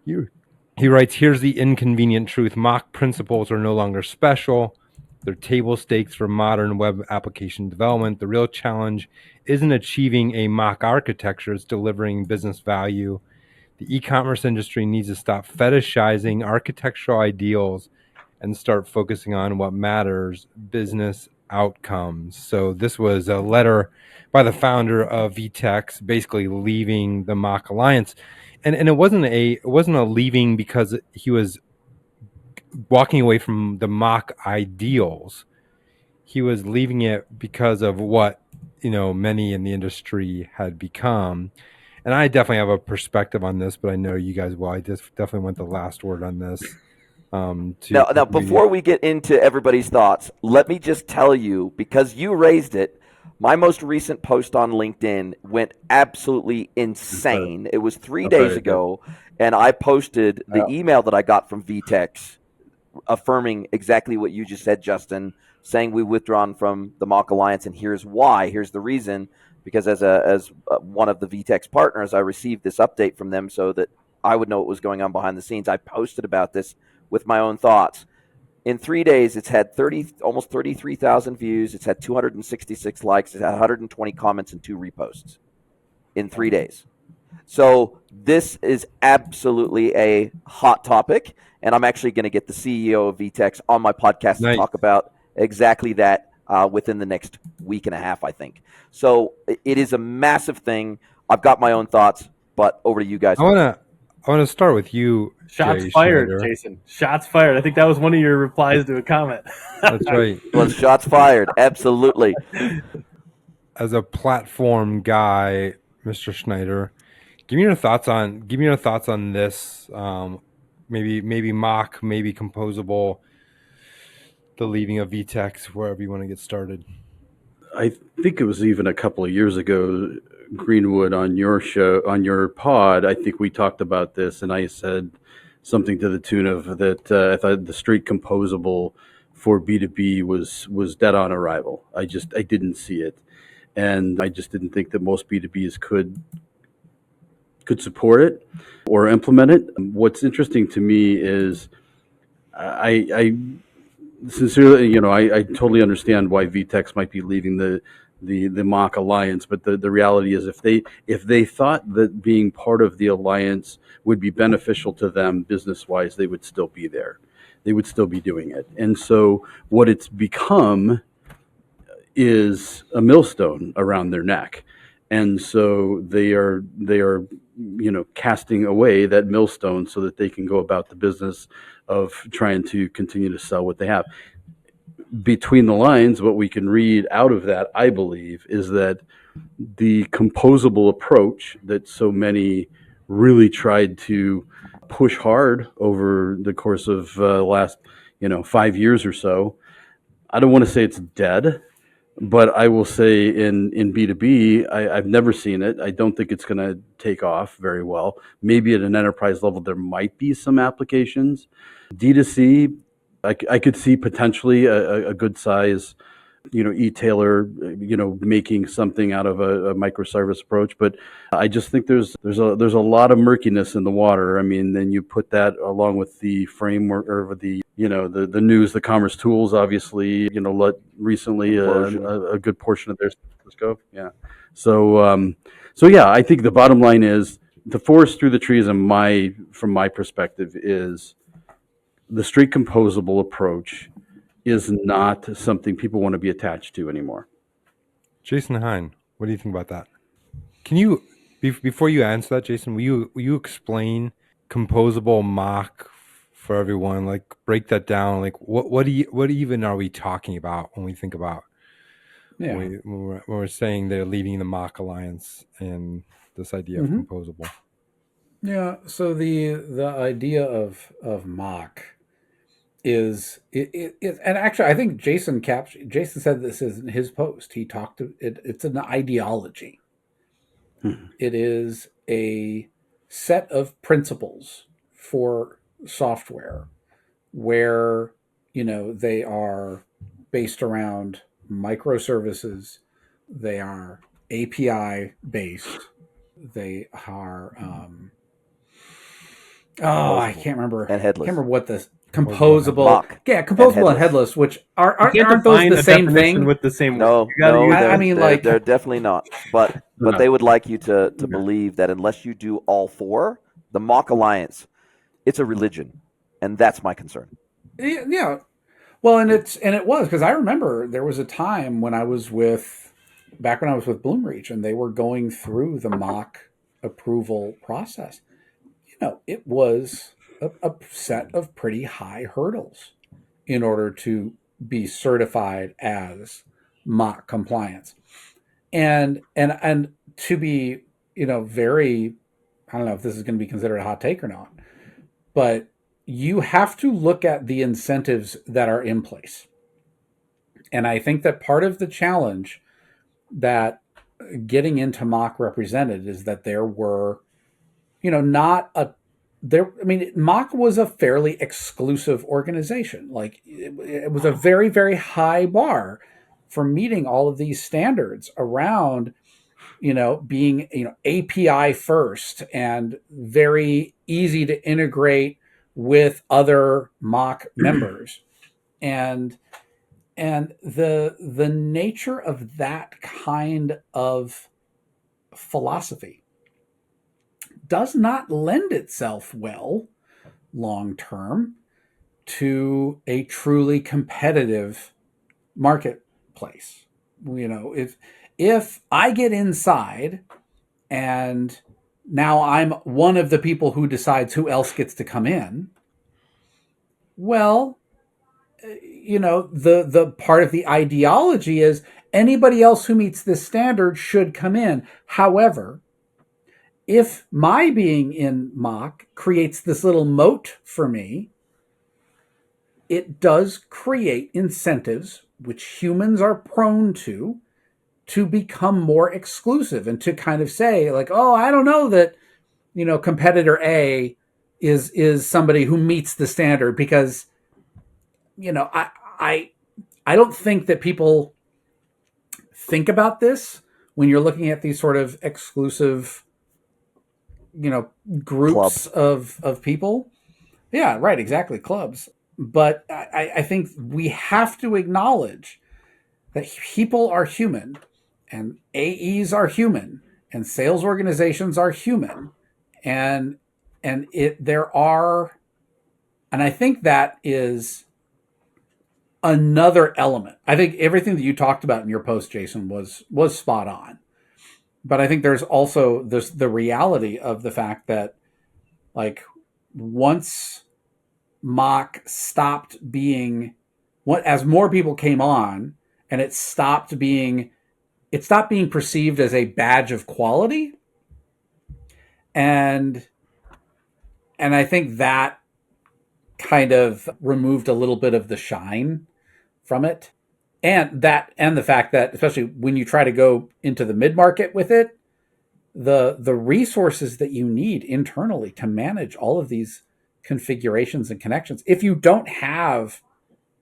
He writes, here's the inconvenient truth. MACH principles are no longer special. They're table stakes for modern web application development. The real challenge isn't achieving a MACH architecture, it's delivering business value. The e-commerce industry needs to stop fetishizing architectural ideals and start focusing on what matters, business outcomes. So this was a letter by the founder of VTEX, basically leaving the MACH Alliance. And it wasn't a leaving because he was walking away from the MACH ideals. He was leaving it because of what, many in the industry had become. And I definitely have a perspective on this, but I know you guys will. I just definitely want the last word on this. Now, before we get into everybody's thoughts, let me just tell you, because you raised it, my most recent post on LinkedIn went absolutely insane. It was 3 days ago, and I posted the email that I got from VTEX affirming exactly what you just said, Justin, saying we've withdrawn from the MACH Alliance, and here's why. Here's the reason. Because as one of the VTEX partners, I received this update from them so that I would know what was going on behind the scenes. I posted about this with my own thoughts. In 3 days, it's had almost 33,000 views. It's had 266 likes. It's had 120 comments and 2 reposts in 3 days. So this is absolutely a hot topic, and I'm actually going to get the CEO of VTEX on my podcast to talk about exactly that within the next week and a half, I think. So it is a massive thing. I've got my own thoughts, but over to you guys. I want to start with you. Shots Jay fired, Schneider. Jason. Shots fired. I think that was one of your replies to a comment. That's right. Well, shots fired. Absolutely. As a platform guy, Mr. Schneider, give me your thoughts on this. Maybe MACH, maybe Composable, the leaving of VTEX, wherever you want to get started. I think it was even a couple of years ago, Greenwood, on your show, on your pod, I think we talked about this, and I said something to the tune of that I thought the straight composable for B2B was dead on arrival. I didn't see it, and I just didn't think that most B2Bs could support it or implement it. What's interesting to me is I sincerely, I totally understand why VTEX might be leaving the MACH Alliance, but the reality is if they thought that being part of the alliance would be beneficial to them business-wise, they would still be there. They would still be doing it. And so what it's become is a millstone around their neck. And so they are casting away that millstone so that they can go about the business of trying to continue to sell what they have. Between the lines, what we can read out of that, I believe, is that the composable approach that so many really tried to push hard over the course of last 5 years or so. I don't want to say it's dead, but I will say in B2B, I've never seen it. I don't think it's going to take off very well. Maybe at an enterprise level, there might be some applications. D2C, I could see potentially a good size, e-tailer, making something out of a microservice approach. But I just think there's a lot of murkiness in the water. I mean, then you put that along with the framework or the news, the commerce tools, obviously, let recently a good portion of their scope. Yeah. So yeah, I think the bottom line is the forest through the trees from my perspective is the straight composable approach is not something people want to be attached to anymore. Jason Hein, what do you think about that? Can you, before you answer that, Jason, will you explain composable mock for everyone? Like break that down. Like what even are we talking about when we think about when we're saying they're leading the MACH Alliance and this idea of composable? Yeah. So the idea of MACH is it and actually I think Jason said this in his post. He talked to it. It's an ideology. It is a set of principles for software where they are based around microservices. They are API based. They are I can't remember. And headless. I can't remember what the composable. Mock composable and headless, which aren't those the same thing? With the same No, they're definitely not. But they would like you to believe that unless you do all four, the MACH Alliance, it's a religion, and that's my concern. Yeah. Well, and it was because I remember there was a time when I was with Bloomreach, and they were going through the MACH approval process. It was a set of pretty high hurdles in order to be certified as MACH compliance, and to be very, I don't know if this is going to be considered a hot take or not, but you have to look at the incentives that are in place. And I think that part of the challenge that getting into MACH represented is that there were, MACH was a fairly exclusive organization. Like it was a very, very high bar for meeting all of these standards around, being, API first and very easy to integrate with other MACH members. And the nature of that kind of philosophy does not lend itself well long term to a truly competitive marketplace. If I get inside and now I'm one of the people who decides who else gets to come in, well, the part of the ideology is anybody else who meets this standard should come in. However, if my being in MACH creates this little moat for me, it does create incentives, which humans are prone to become more exclusive and to kind of say like, oh, I don't know that, competitor A is somebody who meets the standard because, I don't think that people think about this when you're looking at these sort of exclusive, groups of people. Yeah, right. Exactly. Clubs. But I think we have to acknowledge that people are human and AEs are human and sales organizations are human. And I think that is another element. I think everything that you talked about in your post, Jason, was spot on. But I think there's also the reality of the fact that, like, once MACH stopped being as more people came on, and it stopped being perceived as a badge of quality, and I think that kind of removed a little bit of the shine from it. And the fact that, especially when you try to go into the mid-market with it, the resources that you need internally to manage all of these configurations and connections, if you don't have,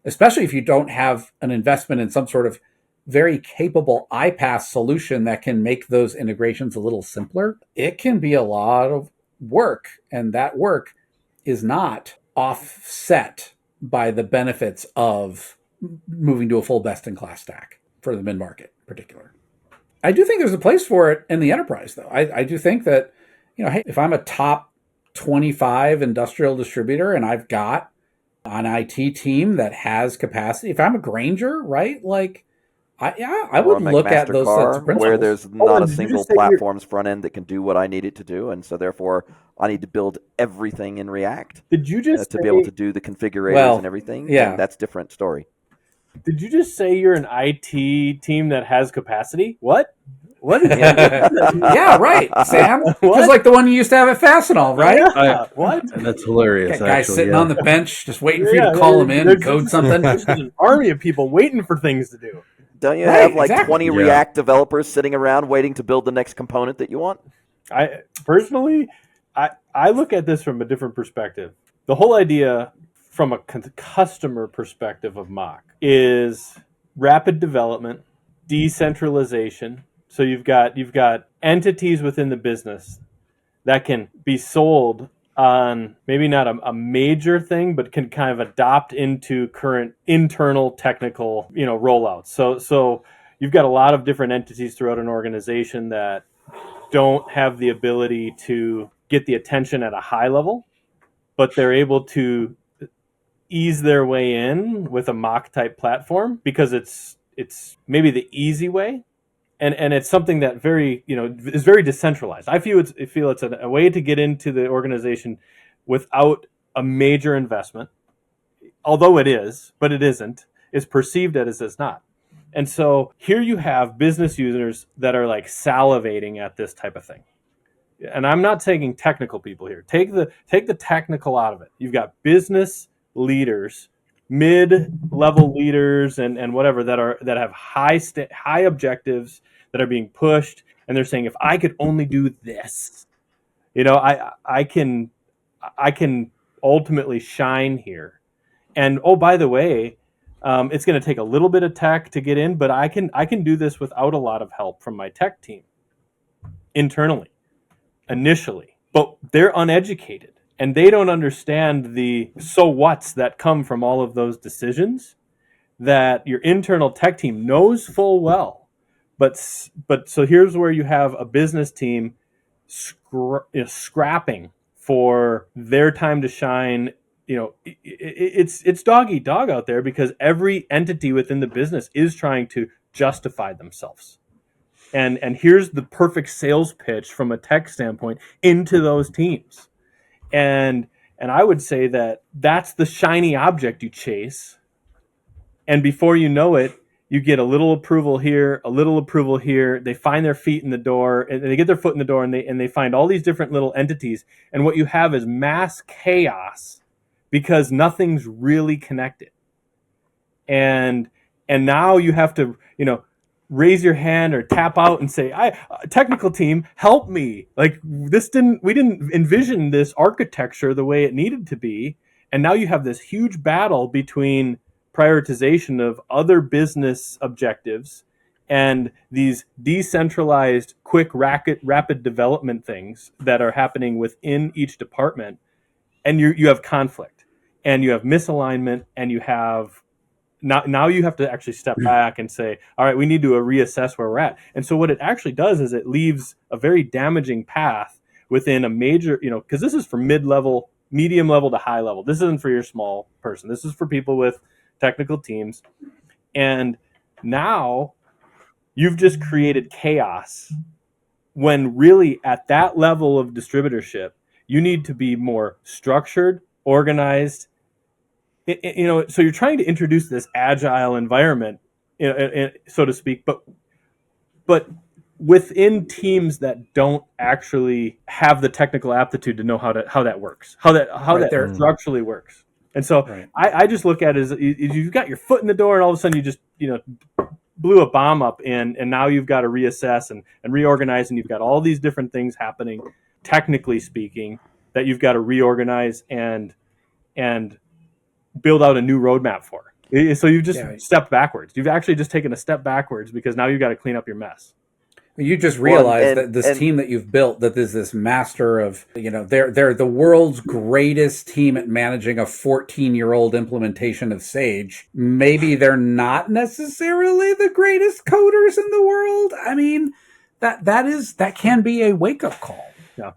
especially if you don't have an investment in some sort of very capable iPaaS solution that can make those integrations a little simpler, it can be a lot of work. And that work is not offset by the benefits of moving to a full best-in-class stack for the mid-market in particular. I do think there's a place for it in the enterprise, though. I do think that, hey, if I'm a top 25 industrial distributor and I've got an IT team that has capacity, if I'm a Grainger, right, like, I would look at those sets of principles. Where there's not a single platform's front end that can do what I need it to do, and so therefore I need to build everything in React. Did you just to be able to do the configurators and everything? Yeah, and that's a different story. Did you just say you're an IT team that has capacity? What? What? Yeah, right, Sam. Just like the one you used to have at Fastenal, right? Yeah. What? That's hilarious. Got guys sitting on the bench just waiting for you to call them in and code something. There's an army of people waiting for things to do. Don't you have like 20 React developers sitting around waiting to build the next component that you want? I personally look at this from a different perspective. The whole idea from a customer perspective of MACH is rapid development, decentralization. So you've got entities within the business that can be sold on maybe not a major thing, but can kind of adopt into current internal technical, rollouts. So you've got a lot of different entities throughout an organization that don't have the ability to get the attention at a high level, but they're able to ease their way in with a MACH type platform because it's maybe the easy way. And it's something that is very decentralized. I feel it's a way to get into the organization without a major investment, although it is, but it isn't. It's perceived as it's not. And so here you have business users that are like salivating at this type of thing. And I'm not taking technical people here. Take the technical out of it. You've got business leaders, mid-level leaders, and whatever that have high objectives that are being pushed, and they're saying, if I could only do this, I can ultimately shine here. And oh, by the way, it's going to take a little bit of tech to get in, but I can do this without a lot of help from my tech team internally, initially. But they're uneducated, and they don't understand the so whats that come from all of those decisions that your internal tech team knows full well. But so here's where you have a business team scrapping for their time to shine. It's dog eat dog out there because every entity within the business is trying to justify themselves. And here's the perfect sales pitch from a tech standpoint into those teams. And I would say that that's the shiny object you chase. And before you know it, you get a little approval here, a little approval here. They find their feet in the door, and they get their foot in the door, and they find all these different little entities. And what you have is mass chaos because nothing's really connected. And now you have to, raise your hand or tap out and say, technical team, help me. Like we didn't envision this architecture the way it needed to be. And now you have this huge battle between prioritization of other business objectives and these decentralized, quick, rapid development things that are happening within each department. And you have conflict, and you have misalignment, and you have now you have to actually step back and say, all right, we need to reassess where we're at. And so what it actually does is it leaves a very damaging path within a major, because this is for mid-level, medium level to high level. This isn't for your small person. This is for people with technical teams. And now you've just created chaos when really at that level of distributorship, you need to be more structured, organized. So you're trying to introduce this agile environment, so to speak, but within teams that don't actually have the technical aptitude to know how that works, how that structurally works. And so Right. I just look at it as you've got your foot in the door, and all of a sudden you just blew a bomb up, and now you've got to reassess and reorganize, and you've got all these different things happening, technically speaking, that you've got to reorganize and build out a new roadmap for. So you've just stepped backwards. You've actually just taken a step backwards because now you've got to clean up your mess. You just realize that this team that you've built, that is this master of, they're the world's greatest team at managing a 14-year-old implementation of Sage. Maybe they're not necessarily the greatest coders in the world. I mean, that can be a wake-up call. Yeah.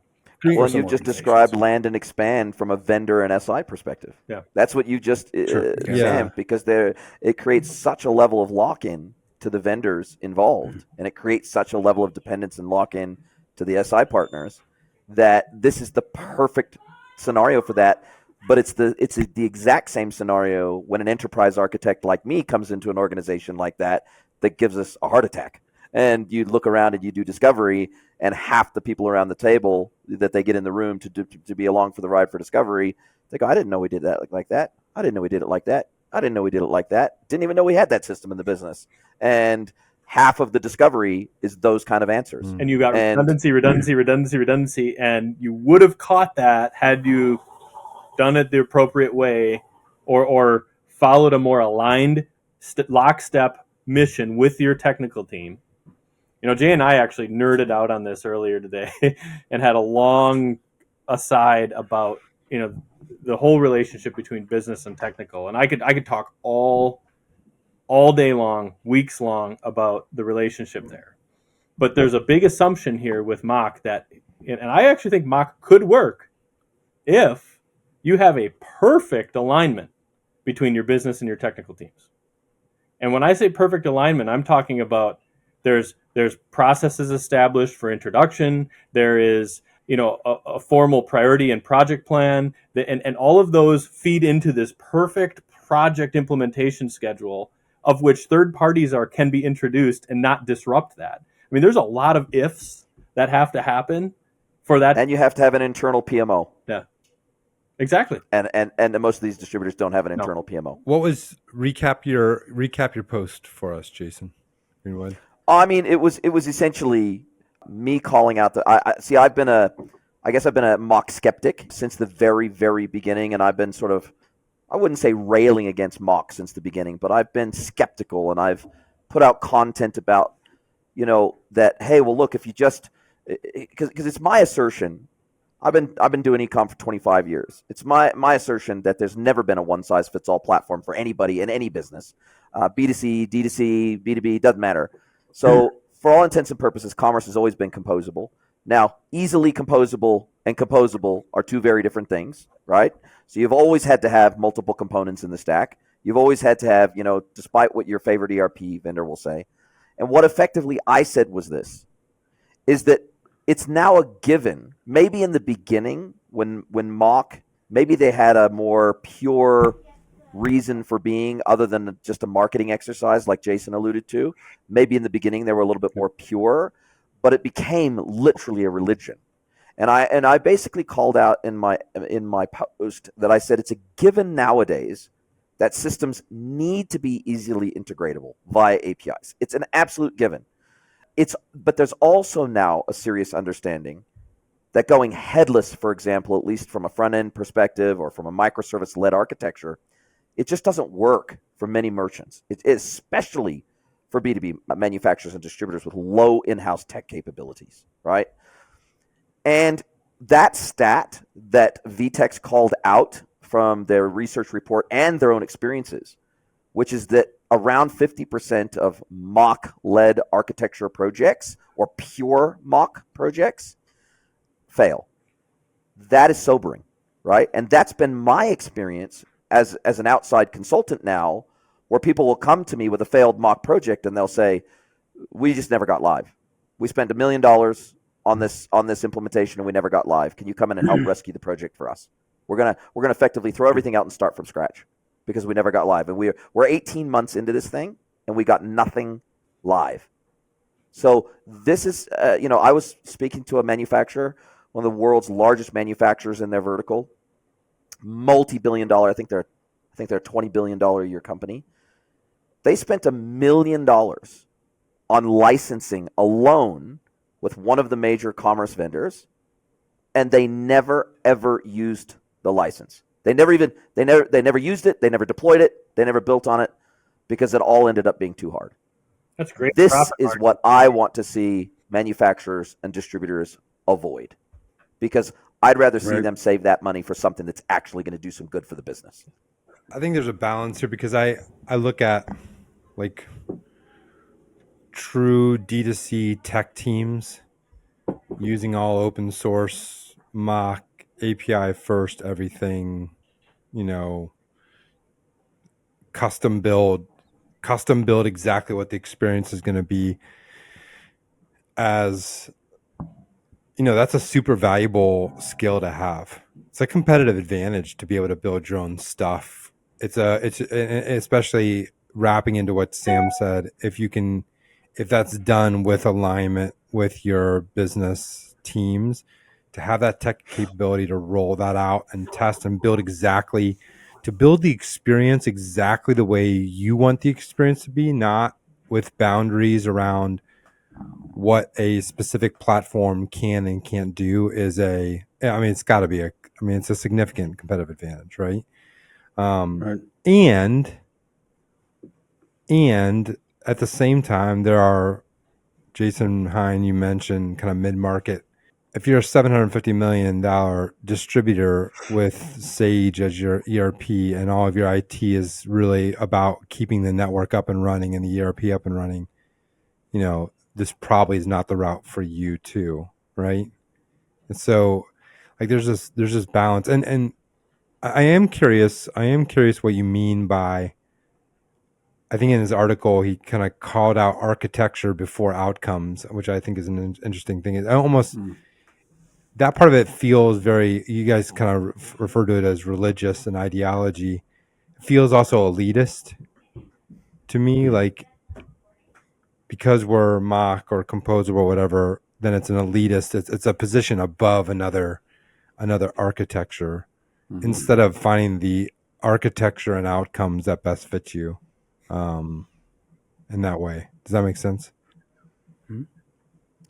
Well, you just described land and expand from a vendor and SI perspective. Yeah. That's what you just Sam, because it creates such a level of lock-in to the vendors involved, and it creates such a level of dependence and lock-in to the SI partners that this is the perfect scenario for that. But it's the exact same scenario when an enterprise architect like me comes into an organization like that gives us a heart attack. And you look around and you do discovery, and half the people around the table that they get in the room to be along for the ride for discovery, they go, I didn't know we did that like that. I didn't know we did it like that. I didn't know we did it like that. Didn't even know we had that system in the business. And half of the discovery is those kind of answers. And you got redundancy, and you would have caught that had you done it the appropriate way, or followed a more aligned lockstep mission with your technical team. Jay and I actually nerded out on this earlier today and had a long aside about the whole relationship between business and technical, and I could talk all day long, weeks long, about the relationship there. But there's a big assumption here with MACH and I actually think MACH could work if you have a perfect alignment between your business and your technical teams. And when I say perfect alignment, I'm talking about there's processes established for introduction. There is a formal priority and project plan, and all of those feed into this perfect project implementation schedule, of which third parties can be introduced and not disrupt that. I mean, there's a lot of ifs that have to happen for that, and you have to have an internal PMO. Yeah, exactly. And most of these distributors don't have an internal PMO. What was recap your post for us, Jason Greenwood? I mean, it was essentially me calling out I've been a MACH skeptic since the very, very beginning, and I've been sort of, I wouldn't say railing against MACH since the beginning, but I've been skeptical, and I've put out content about, that, hey, well, look, if you just, because it's my assertion, I've been doing e-com for 25 years. It's my assertion that there's never been a one-size-fits-all platform for anybody in any business. B2C, D2C, B2B, doesn't matter. So for all intents and purposes, commerce has always been composable. Now, easily composable and composable are two very different things, right? So you've always had to have multiple components in the stack. You've always had to have, despite what your favorite ERP vendor will say. And what effectively I said was this, is that it's now a given. Maybe in the beginning when MACH, maybe they had a more pure reason for being other than just a marketing exercise like Jason alluded to. Maybe in the beginning they were a little bit more pure, but it became literally a religion. And I basically called out in my post that I said it's a given nowadays that systems need to be easily integratable via APIs. It's an absolute given. But there's also now a serious understanding that going headless, for example, at least from a front-end perspective or from a microservice-led architecture, it just doesn't work for many merchants, especially for B2B manufacturers and distributors with low in-house tech capabilities, right? And that stat that VTEX called out from their research report and their own experiences, which is that around 50% of MACH-led architecture projects or pure MACH projects fail. That is sobering, right? And that's been my experience as an outside consultant now, where people will come to me with a failed MACH project and they'll say, we just never got live. We spent $1 million on this implementation and we never got live. Can you come in and help rescue the project for us? We're gonna effectively throw everything out and start from scratch because we never got live. And we're 18 months into this thing and we got nothing live. So this is, I was speaking to a manufacturer, one of the world's largest manufacturers in their vertical, multi-billion dollar. I think they're a $20 billion a year company. They spent $1 million on licensing alone with one of the major commerce vendors, and they never ever used the license. They never used it. They never deployed it. They never built on it because it all ended up being too hard. That's great. This profit is margin. what I want to see manufacturers and distributors avoid, because I'd rather see them save that money for something that's actually going to do some good for the business. I think there's a balance here, because I look at like true D2C tech teams using all open source, mock, API first, everything, custom build exactly what the experience is going to be. As that's a super valuable skill to have. It's a competitive advantage to be able to build your own stuff. It's especially wrapping into what Sam said. If that's done with alignment with your business teams, to have that tech capability to roll that out and test and build the experience exactly the way you want the experience to be, not with boundaries around what a specific platform can and can't do, it's a significant competitive advantage, right? Right. And at the same time, there are, Jason, Hein, you mentioned kind of mid-market. If you're a $750 million distributor with Sage as your ERP, and all of your IT is really about keeping the network up and running and the ERP up and running, this probably is not the route for you too, right? And so, like, there's this balance, and I am curious what you mean by. I think in his article he kind of called out architecture before outcomes, which I think is an interesting thing. It almost that part of it feels very. You guys kind of refer to it as religious and ideology. It feels also elitist to me, like, because we're mock or composer or whatever, then it's an elitist. It's a position above another architecture, instead of finding the architecture and outcomes that best fit you, in that way. Does that make sense?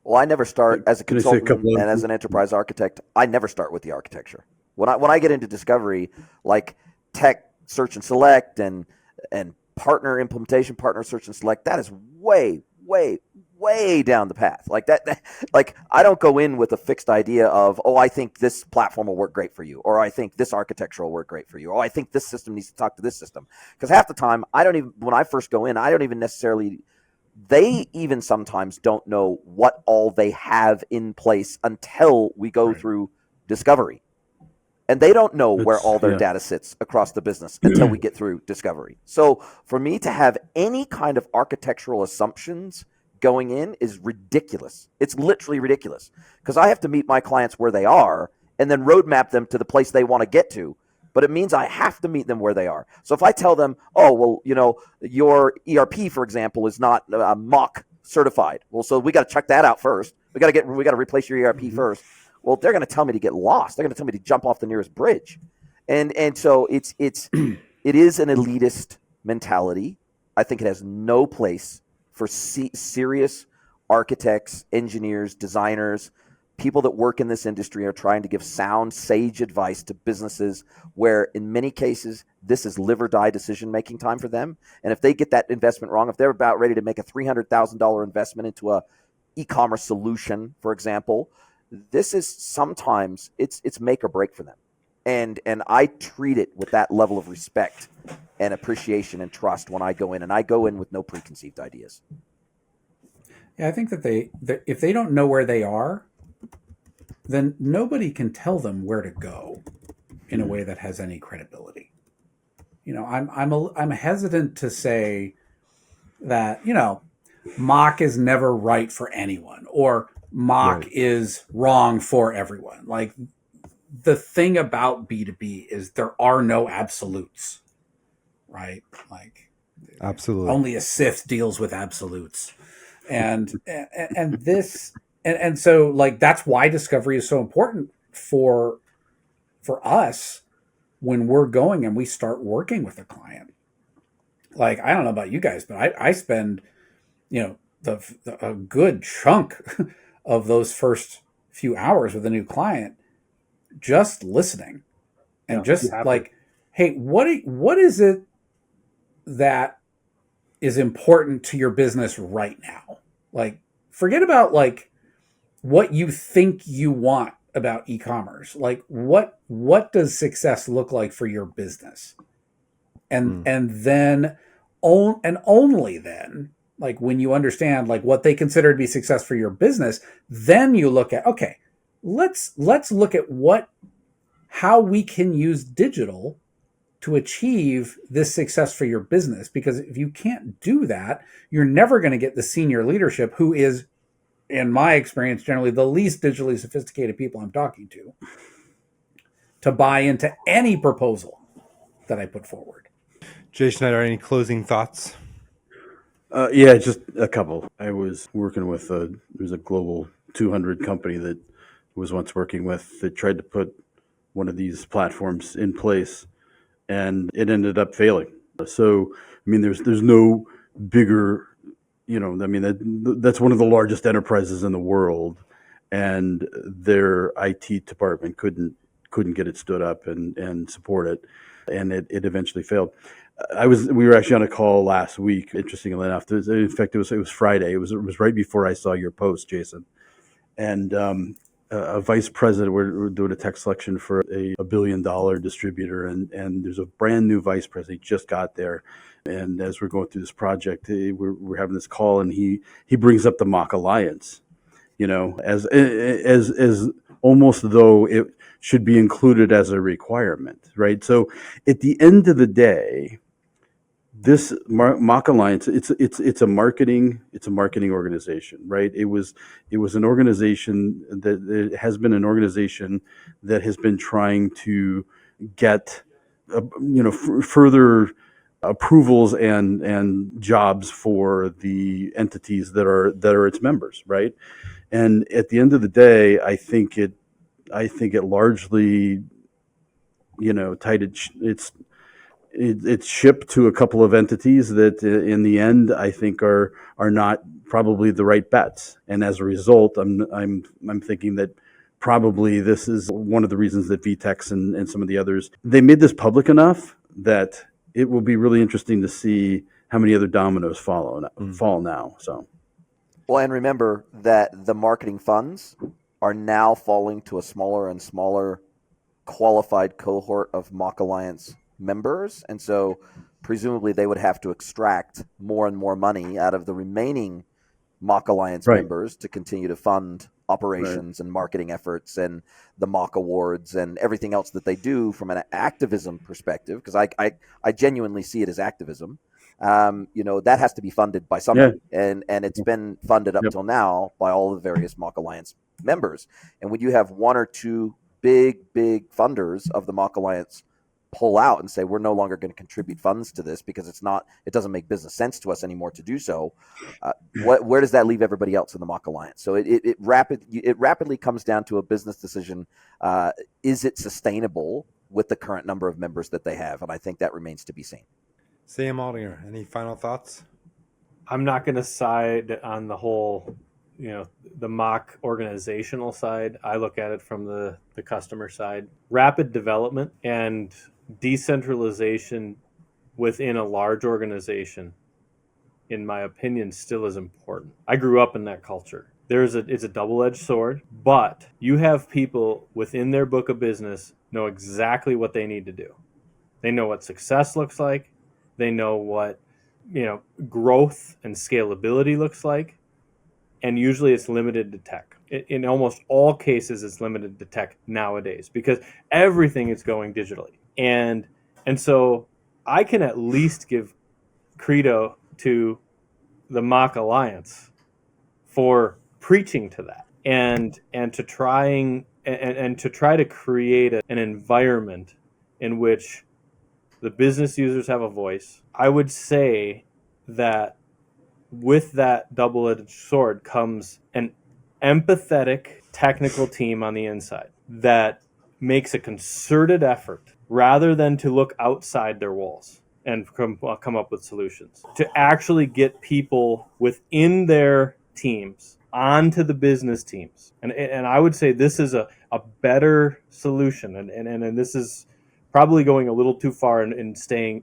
Well, I never start as a Can I say a consultant couple of- and as an enterprise architect. I never start with the architecture. When I get into discovery, like tech search and select and partner implementation, partner search and select, that is way, way, way down the path. Like that like I don't go in with a fixed idea of, oh, I think this platform will work great for you, or I think this architecture will work great for you, or I think this system needs to talk to this system. Because half the time, when I first go in, I don't even necessarily. They even sometimes don't know what all they have in place until we go through discovery. And they don't know where all their data sits across the business until we get through discovery. So for me to have any kind of architectural assumptions going in is ridiculous. It's literally ridiculous, because I have to meet my clients where they are and then roadmap them to the place they want to get to. But it means I have to meet them where they are. So if I tell them, oh, well, your ERP, for example, is not mock certified. Well, so we got to check that out first. We got to replace your ERP first. Well, they're going to tell me to get lost. They're going to tell me to jump off the nearest bridge. And so it is an elitist mentality. I think it has no place for serious architects, engineers, designers. People that work in this industry are trying to give sound, sage advice to businesses where, in many cases, this is live or die decision-making time for them. And if they get that investment wrong, if they're about ready to make a $300,000 investment into a e-commerce solution, for example, this is sometimes it's make or break for them. And I treat it with that level of respect and appreciation and trust when I go in, and I go in with no preconceived ideas. Yeah, I think that if they don't know where they are, then nobody can tell them where to go in a way that has any credibility. I'm hesitant to say that, mock is never right for anyone, or mock is wrong for everyone. Like, the thing about B2B is there are no absolutes, right? Like, Absolutely. only a Sith deals with absolutes. And so, like, that's why discovery is so important for us, when we're going and we start working with a client. Like, I don't know about you guys, but I spend, a good chunk of those first few hours with a new client just listening and just like, hey, what is it that is important to your business right now? Like, forget about like what you think you want about e-commerce. Like, what does success look like for your business? And then only then, like, when you understand like what they consider to be success for your business, then you look at, okay, let's look at how we can use digital to achieve this success for your business. Because if you can't do that, you're never going to get the senior leadership, who is, in my experience, generally the least digitally sophisticated people I'm talking to buy into any proposal that I put forward. Jay Schneider, any closing thoughts? Yeah, just a couple. I was working with there's a global 200 company that I was once working with that tried to put one of these platforms in place, and it ended up failing. So, I mean, there's no bigger, that's one of the largest enterprises in the world, and their IT department couldn't get it stood up and support it, and it eventually failed. We were actually on a call last week. Interestingly enough, in fact, it was Friday. It was right before I saw your post, Jason, and a vice president. We're doing a tech selection for a $1 billion distributor, and there's a brand new vice president. He just got there, and as we're going through this project, we're having this call, and he brings up the MACH Alliance, as almost though it should be included as a requirement, right? So at the end of the day, this MACH Alliance, it's a marketing organization, right? It was an organization that it has been an organization that has been trying to get further approvals and jobs for the entities that are its members, right? And at the end of the day, I think it largely, it's shipped to a couple of entities that in the end I think are not probably the right bets. And as a result, I'm thinking that probably this is one of the reasons that VTEX and some of the others, they made this public enough that it will be really interesting to see how many other dominoes fall now. So, well, and remember that the marketing funds are now falling to a smaller and smaller qualified cohort of MACH Alliance members, and so presumably they would have to extract more and more money out of the remaining MACH Alliance members to continue to fund operations and marketing efforts and the MACH awards and everything else that they do from an activism perspective, because I genuinely see it as activism. That has to be funded by somebody, and it's been funded up till now by all the various MACH Alliance members. And when you have one or two big funders of the MACH Alliance pull out and say, we're no longer going to contribute funds to this because it doesn't make business sense to us anymore to do so, where does that leave everybody else in the MACH Alliance? So it rapidly comes down to a business decision. Is it sustainable with the current number of members that they have? And I think that remains to be seen. Sam Aldinger, any final thoughts? I'm not going to side on the whole, the MACH organizational side. I look at it from the customer side. Rapid development and decentralization within a large organization, in my opinion, still is important. I grew up in that culture. It's a double-edged sword, but you have people within their book of business know exactly what they need to do. They know what success looks like. They know what, growth and scalability looks like. And usually it's limited to tech. In almost all cases, it's limited to tech nowadays because everything is going digitally. And so I can at least give credo to the MACH Alliance for preaching to that and to trying and to try to create an environment in which the business users have a voice. I would say that with that double-edged sword comes an empathetic technical team on the inside that makes a concerted effort rather than to look outside their walls and come up with solutions. To actually get people within their teams onto the business teams. And I would say this is a better solution. And this is probably going a little too far in stating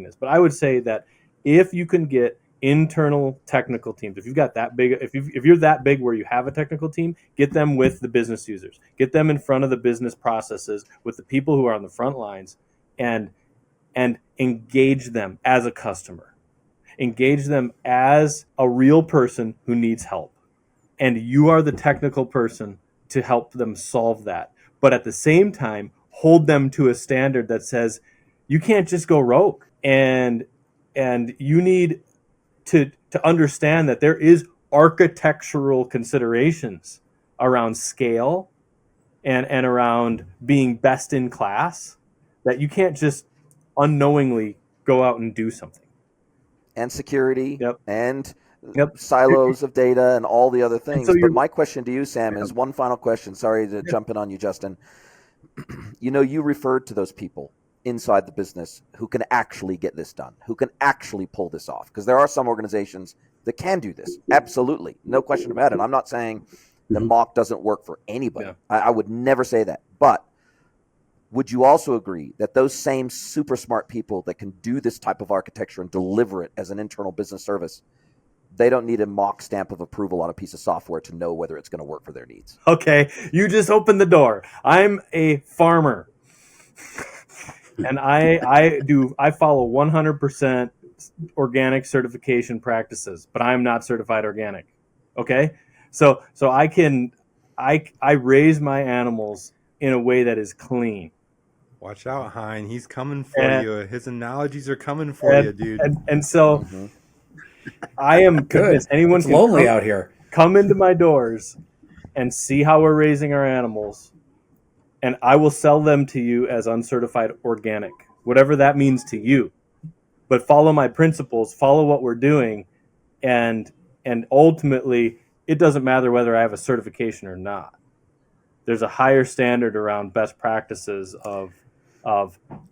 this. But I would say that if you can get internal technical teams, if you've got that big, if you're that big where you have a technical team, get them with the business users, get them in front of the business processes with the people who are on the front lines, and engage them as a customer, engage them as a real person who needs help. And you are the technical person to help them solve that. But at the same time, hold them to a standard that says you can't just go rogue. And you need to understand that there is architectural considerations around scale and around being best in class, that you can't just unknowingly go out and do something. And security, Yep. and Yep. silos of data and all the other things. so But you're- my question to you, Sam, is one final question. Sorry to jump in on you, Justin. You referred to those people inside the business who can actually get this done, who can actually pull this off. Because there are some organizations that can do this. Absolutely. No question about it. I'm not saying that MACH doesn't work for anybody. Yeah. I would never say that. But would you also agree that those same super smart people that can do this type of architecture and deliver it as an internal business service, they don't need a MACH stamp of approval on a piece of software to know whether it's going to work for their needs? Okay, you just opened the door. I'm a farmer. And I follow 100% organic certification practices, but I'm not certified organic. Okay? So I raise my animals in a way that is clean. Watch out, Hein. He's coming for And- you. His analogies are coming for you, dude. And so I am convinced anyone It's can lonely out here. come into my doors and see how we're raising our animals, and I will sell them to you as uncertified organic, whatever that means to you. But follow my principles, follow what we're doing, and ultimately, it doesn't matter whether I have a certification or not. There's a higher standard around best practices of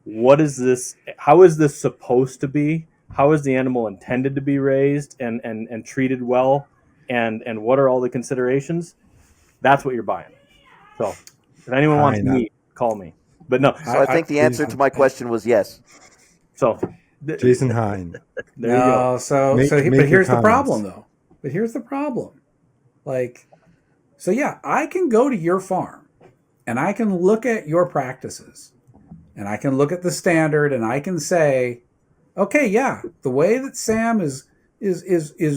what is this, how is this supposed to be? How is the animal intended to be raised and treated well? And what are all the considerations? That's what you're buying. So if anyone wants to meet, call me. But no, So I think the answer to my question was yes. so Jason Hein. there you go. Make But your here's the comments. problem, though. But here's the problem. I can go to your farm and I can look at your practices and I can look at the standard and I can say, okay, yeah, the way that Sam is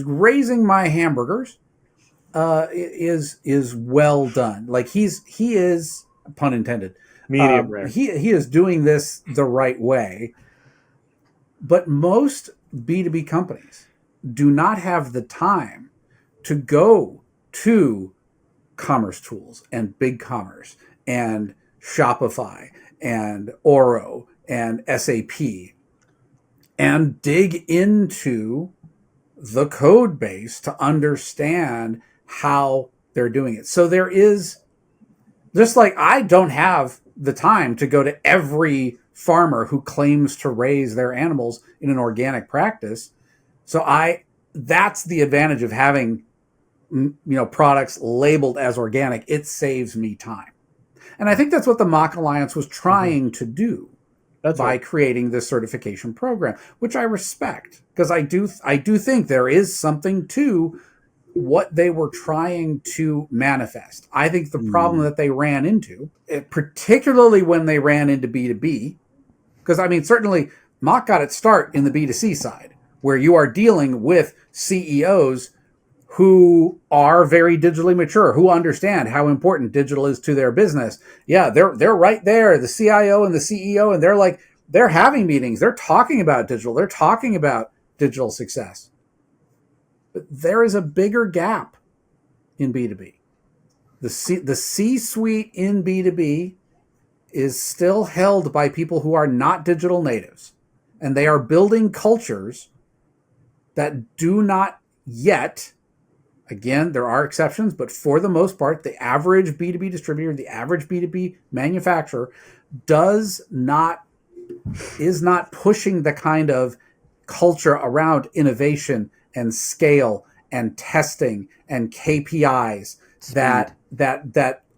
raising my hamburgers is well done. Like he is, pun intended, Medium rare. he is doing this the right way. But most B2B companies do not have the time to go to commerce tools and BigCommerce and Shopify and Oro and SAP and dig into the code base to understand how they're doing it. So there is, just like I don't have the time to go to every farmer who claims to raise their animals in an organic practice. So that's the advantage of having products labeled as organic. It saves me time. And I think that's what the MACH Alliance was trying to do by creating this certification program, which I respect, because I do think there is something to what they were trying to manifest. I think the problem that they ran into, particularly when they ran into B2B, because certainly MACH got its start in the B2C side, where you are dealing with CEOs who are very digitally mature, who understand how important digital is to their business. Yeah, they're right there, the CIO and the CEO, and they're having meetings. They're talking about digital. They're talking about digital success. But there is a bigger gap in B2B. The C-suite in B2B is still held by people who are not digital natives, and they are building cultures that do not yet. Again, there are exceptions, but for the most part, the average B2B distributor, the average B2B manufacturer does not is not pushing the kind of culture around innovation and scale and testing and KPIs that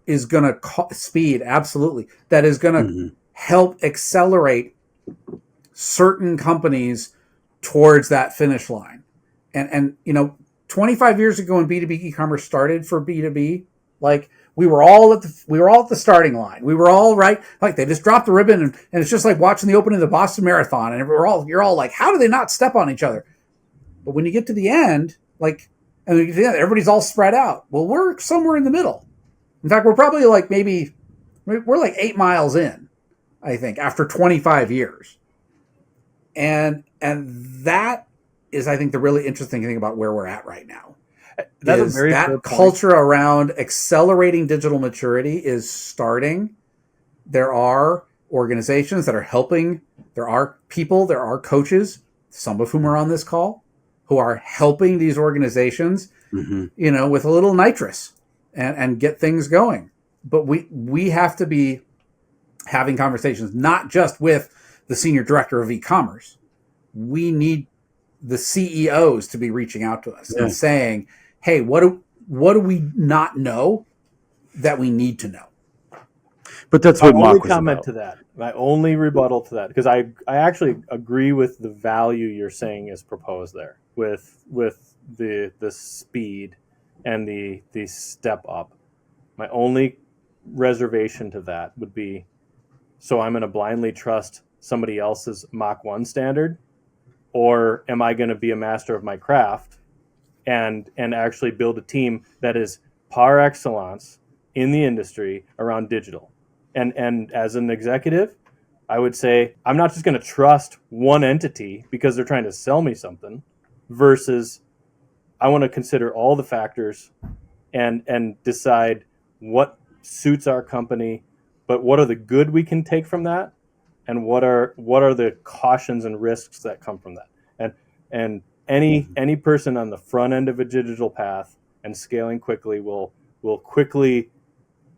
is going to speed, absolutely, that is going to help accelerate certain companies towards that finish line. And 25 years ago when B2B e-commerce started for B2B, like we were all at the starting line. We were all right. Like they just dropped the ribbon and it's just like watching the opening of the Boston Marathon. And you're all like, how do they not step on each other? But when you get to the end, everybody's all spread out. Well, we're somewhere in the middle. In fact, we're probably like we're like 8 miles in, I think, after 25 years. And that is, I think, the really interesting thing about where we're at right now. That's that culture around accelerating digital maturity is starting. There are organizations that are helping. There are people, there are coaches, some of whom are on this call, who are helping these organizations, with a little nitrous and get things going. But we have to be having conversations, not just with the senior director of e-commerce. We need the CEOs to be reaching out to us and saying, hey, what do we not know that we need to know? But that's what my MACH only was comment about. to that, my only rebuttal to that, because I actually agree with the value you're saying is proposed there with the speed and the step up. My only reservation to that would be, so I'm going to blindly trust somebody else's Mach 1 standard, or am I going to be a master of my craft and actually build a team that is par excellence in the industry around digital? And as an executive, I would say I'm not just going to trust one entity because they're trying to sell me something, versus I want to consider all the factors and decide what suits our company, but what are the good we can take from that, and what are the cautions and risks that come from that. And any person on the front end of a digital path and scaling quickly will quickly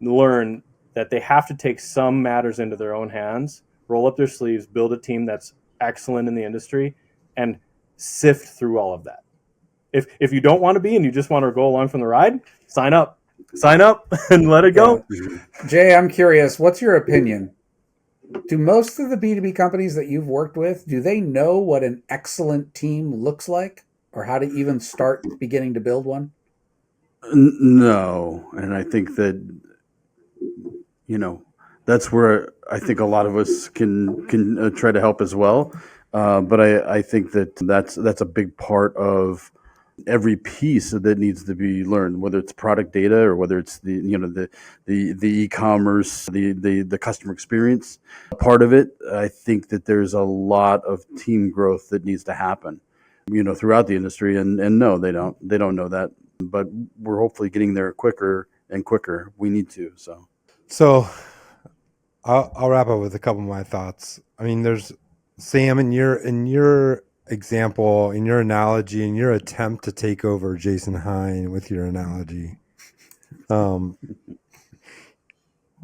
learn that they have to take some matters into their own hands, roll up their sleeves, build a team that's excellent in the industry, and sift through all of that. If you don't want to be and you just want to go along from the ride, sign up and let it go. Jay, I'm curious, what's your opinion? Do most of the B2B companies that you've worked with, do they know what an excellent team looks like, or how to even start beginning to build one? No, and I think that that's where I think a lot of us can try to help as well. But I think that's a big part of every piece that needs to be learned, whether it's product data or whether it's the e-commerce, the customer experience part of it. I think that there's a lot of team growth that needs to happen, throughout the industry. And no, they don't know that, but we're hopefully getting there quicker and quicker. We need to. So I'll wrap up with a couple of my thoughts. I mean, there's Sam, in your example, in your analogy, in your attempt to take over Jason Hein with your analogy,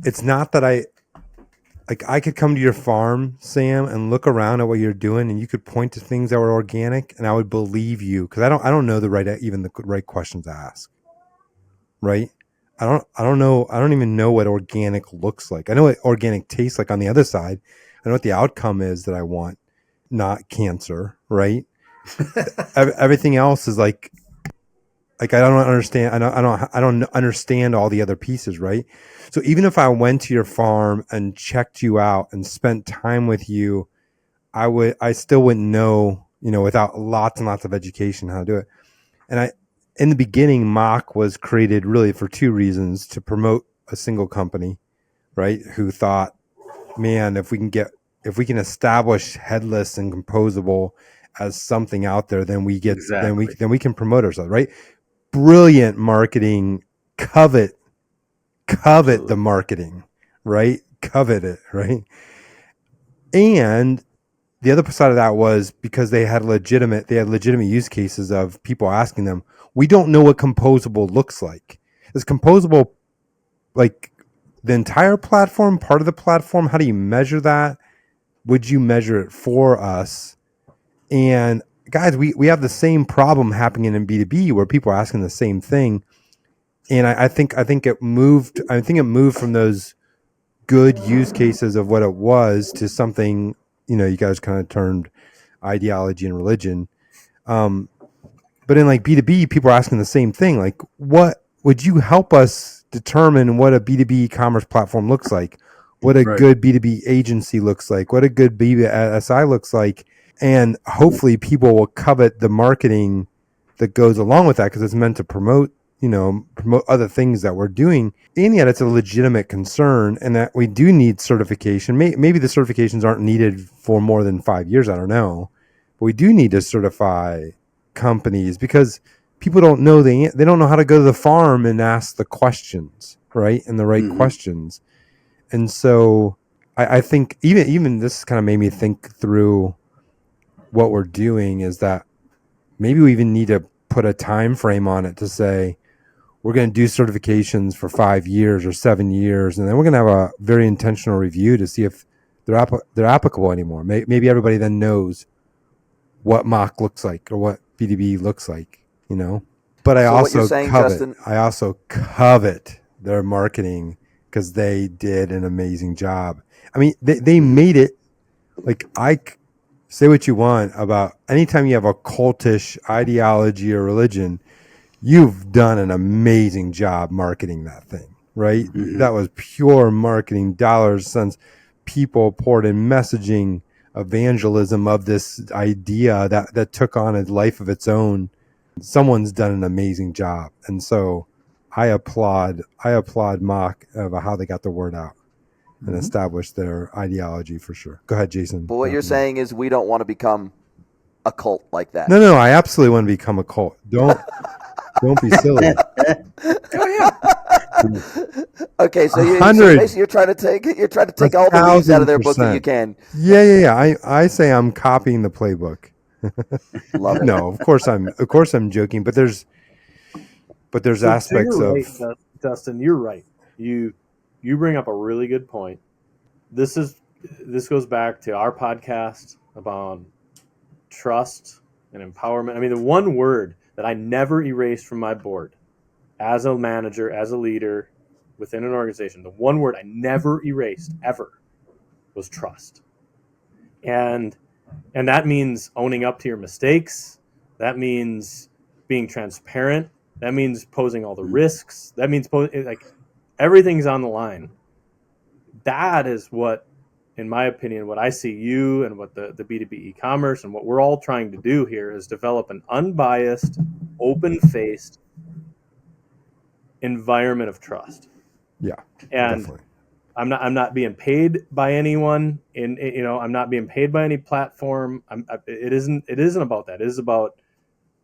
it's not that I could come to your farm, Sam, and look around at what you're doing, and you could point to things that were organic, and I would believe you, because I don't know the right questions to ask, right? I don't know. I don't even know what organic looks like. I know what organic tastes like on the other side. I know what the outcome is that I want, not cancer, right? Everything else is like I don't understand. I don't understand all the other pieces, right? So even if I went to your farm and checked you out and spent time with you, I still wouldn't know, without lots and lots of education, how to do it. And in the beginning, MACH was created really for two reasons: to promote a single company, right? Who thought, man, if we can establish headless and composable as something out there, then we get Exactly. then we can promote ourselves, right? Brilliant marketing, covet the marketing, right? Covet it, right? And the other side of that was because they had legitimate use cases of people asking them, we don't know what composable looks like. Is composable like the entire platform, part of the platform? How do you measure that? would you measure it for us? And guys, we have the same problem happening in B2B where people are asking the same thing. And I think it moved from those good use cases of what it was to something, you guys kind of turned ideology and religion. But in like B2B, people are asking the same thing. Like, what would you help us determine what a B2B e-commerce platform looks like? What a good B2B agency looks like? What a good BSI looks like? And hopefully people will covet the marketing that goes along with that because it's meant to promote other things that we're doing. And yet it's a legitimate concern and that we do need certification. Maybe the certifications aren't needed for more than 5 years. I don't know. But we do need to certify companies because people don't know they don't know how to go to the farm and ask the questions, right? And the right questions. And so I think even this kind of made me think through what we're doing is that maybe we even need to put a time frame on it to say we're going to do certifications for 5 years or 7 years, and then we're going to have a very intentional review to see if they're applicable anymore. Maybe everybody then knows what MACH looks like or what B2B looks like, But I also covet their marketing because they did an amazing job. I mean, they made it. Like, say what you want about anytime you have a cultish ideology or religion, you've done an amazing job marketing that thing, right? That was pure marketing, dollars, cents. People poured in messaging, evangelism of this idea that took on a life of its own. Someone's done an amazing job. And so I applaud MACH of how they got the word out and established their ideology for sure. Go ahead, Jason. But what you're saying is we don't want to become a cult like that. No, I absolutely want to become a cult. Don't be silly. Okay, so basically you're trying to take all the leaves out of their book that you can. Yeah. I say I'm copying the playbook. Love it. No, of course I'm joking, but there's aspects of Dustin, you're right. You bring up a really good point. This goes back to our podcast about trust and empowerment. I mean, the one word that I never erased from my board as a manager, as a leader within an organization, the one word I never erased ever was trust. And that means owning up to your mistakes. That means being transparent. That means posing all the risks. That means everything's on the line. That is what, in my opinion, what I see you and what the B2B e-commerce and what we're all trying to do here is develop an unbiased, open-faced environment of trust. Yeah. And definitely. I'm not being paid by anyone I'm not being paid by any platform. It isn't about that. It is about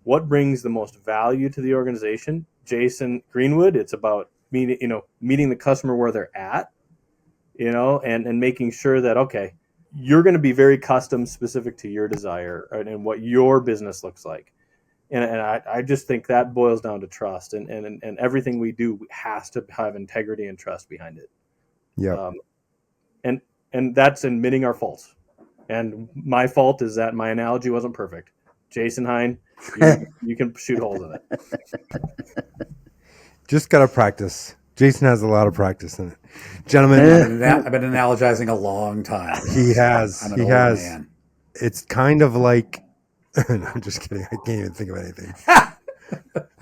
what brings the most value to the organization. Jason Greenwood, it's about meeting the customer where they're at, and making sure that, okay, you're going to be very custom specific to your desire and what your business looks like. And I just think that boils down to trust, and everything we do has to have integrity and trust behind it. Yeah. And that's admitting our faults. And my fault is that my analogy wasn't perfect. Jason, Hein, you can shoot holes in it. Just got to practice. Jason has a lot of practice in it. Gentlemen, I've been analogizing a long time. He has. I'm an old man. It's kind of like no, I'm just kidding. I can't even think of anything.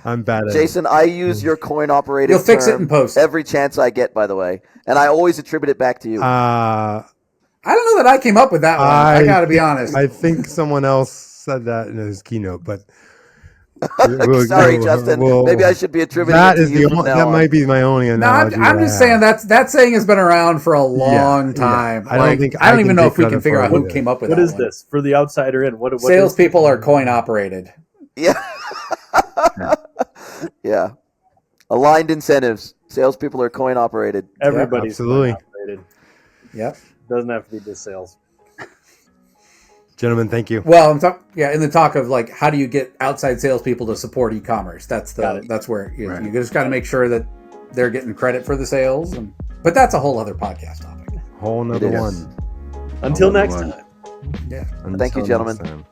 I'm bad at Jason, I use your coin operated You'll fix it in post. Every chance I get, by the way. And I always attribute it back to you. I don't know that I came up with that one. I got to be honest. I think someone else said that in his keynote, but sorry, Justin. Maybe I should be attributing it to you from now that on. might be my only analogy. No, I'm just saying that saying has been around for a long time. Yeah. I don't even know if we can figure out who came up with what that. What is this for the outsider in? What salespeople are coin operated. Yeah. Yeah. Aligned incentives. Salespeople are coin operated. Everybody's absolutely coin operated. Yep. Doesn't have to be just sales. Gentlemen, thank you. Well, in the talk of how do you get outside salespeople to support e-commerce? That's where you just got to make sure that they're getting credit for the sales. But that's a whole other podcast topic. Whole nother one. Until I'll let next you on. time. Yeah. Thank you, Until gentlemen. next time.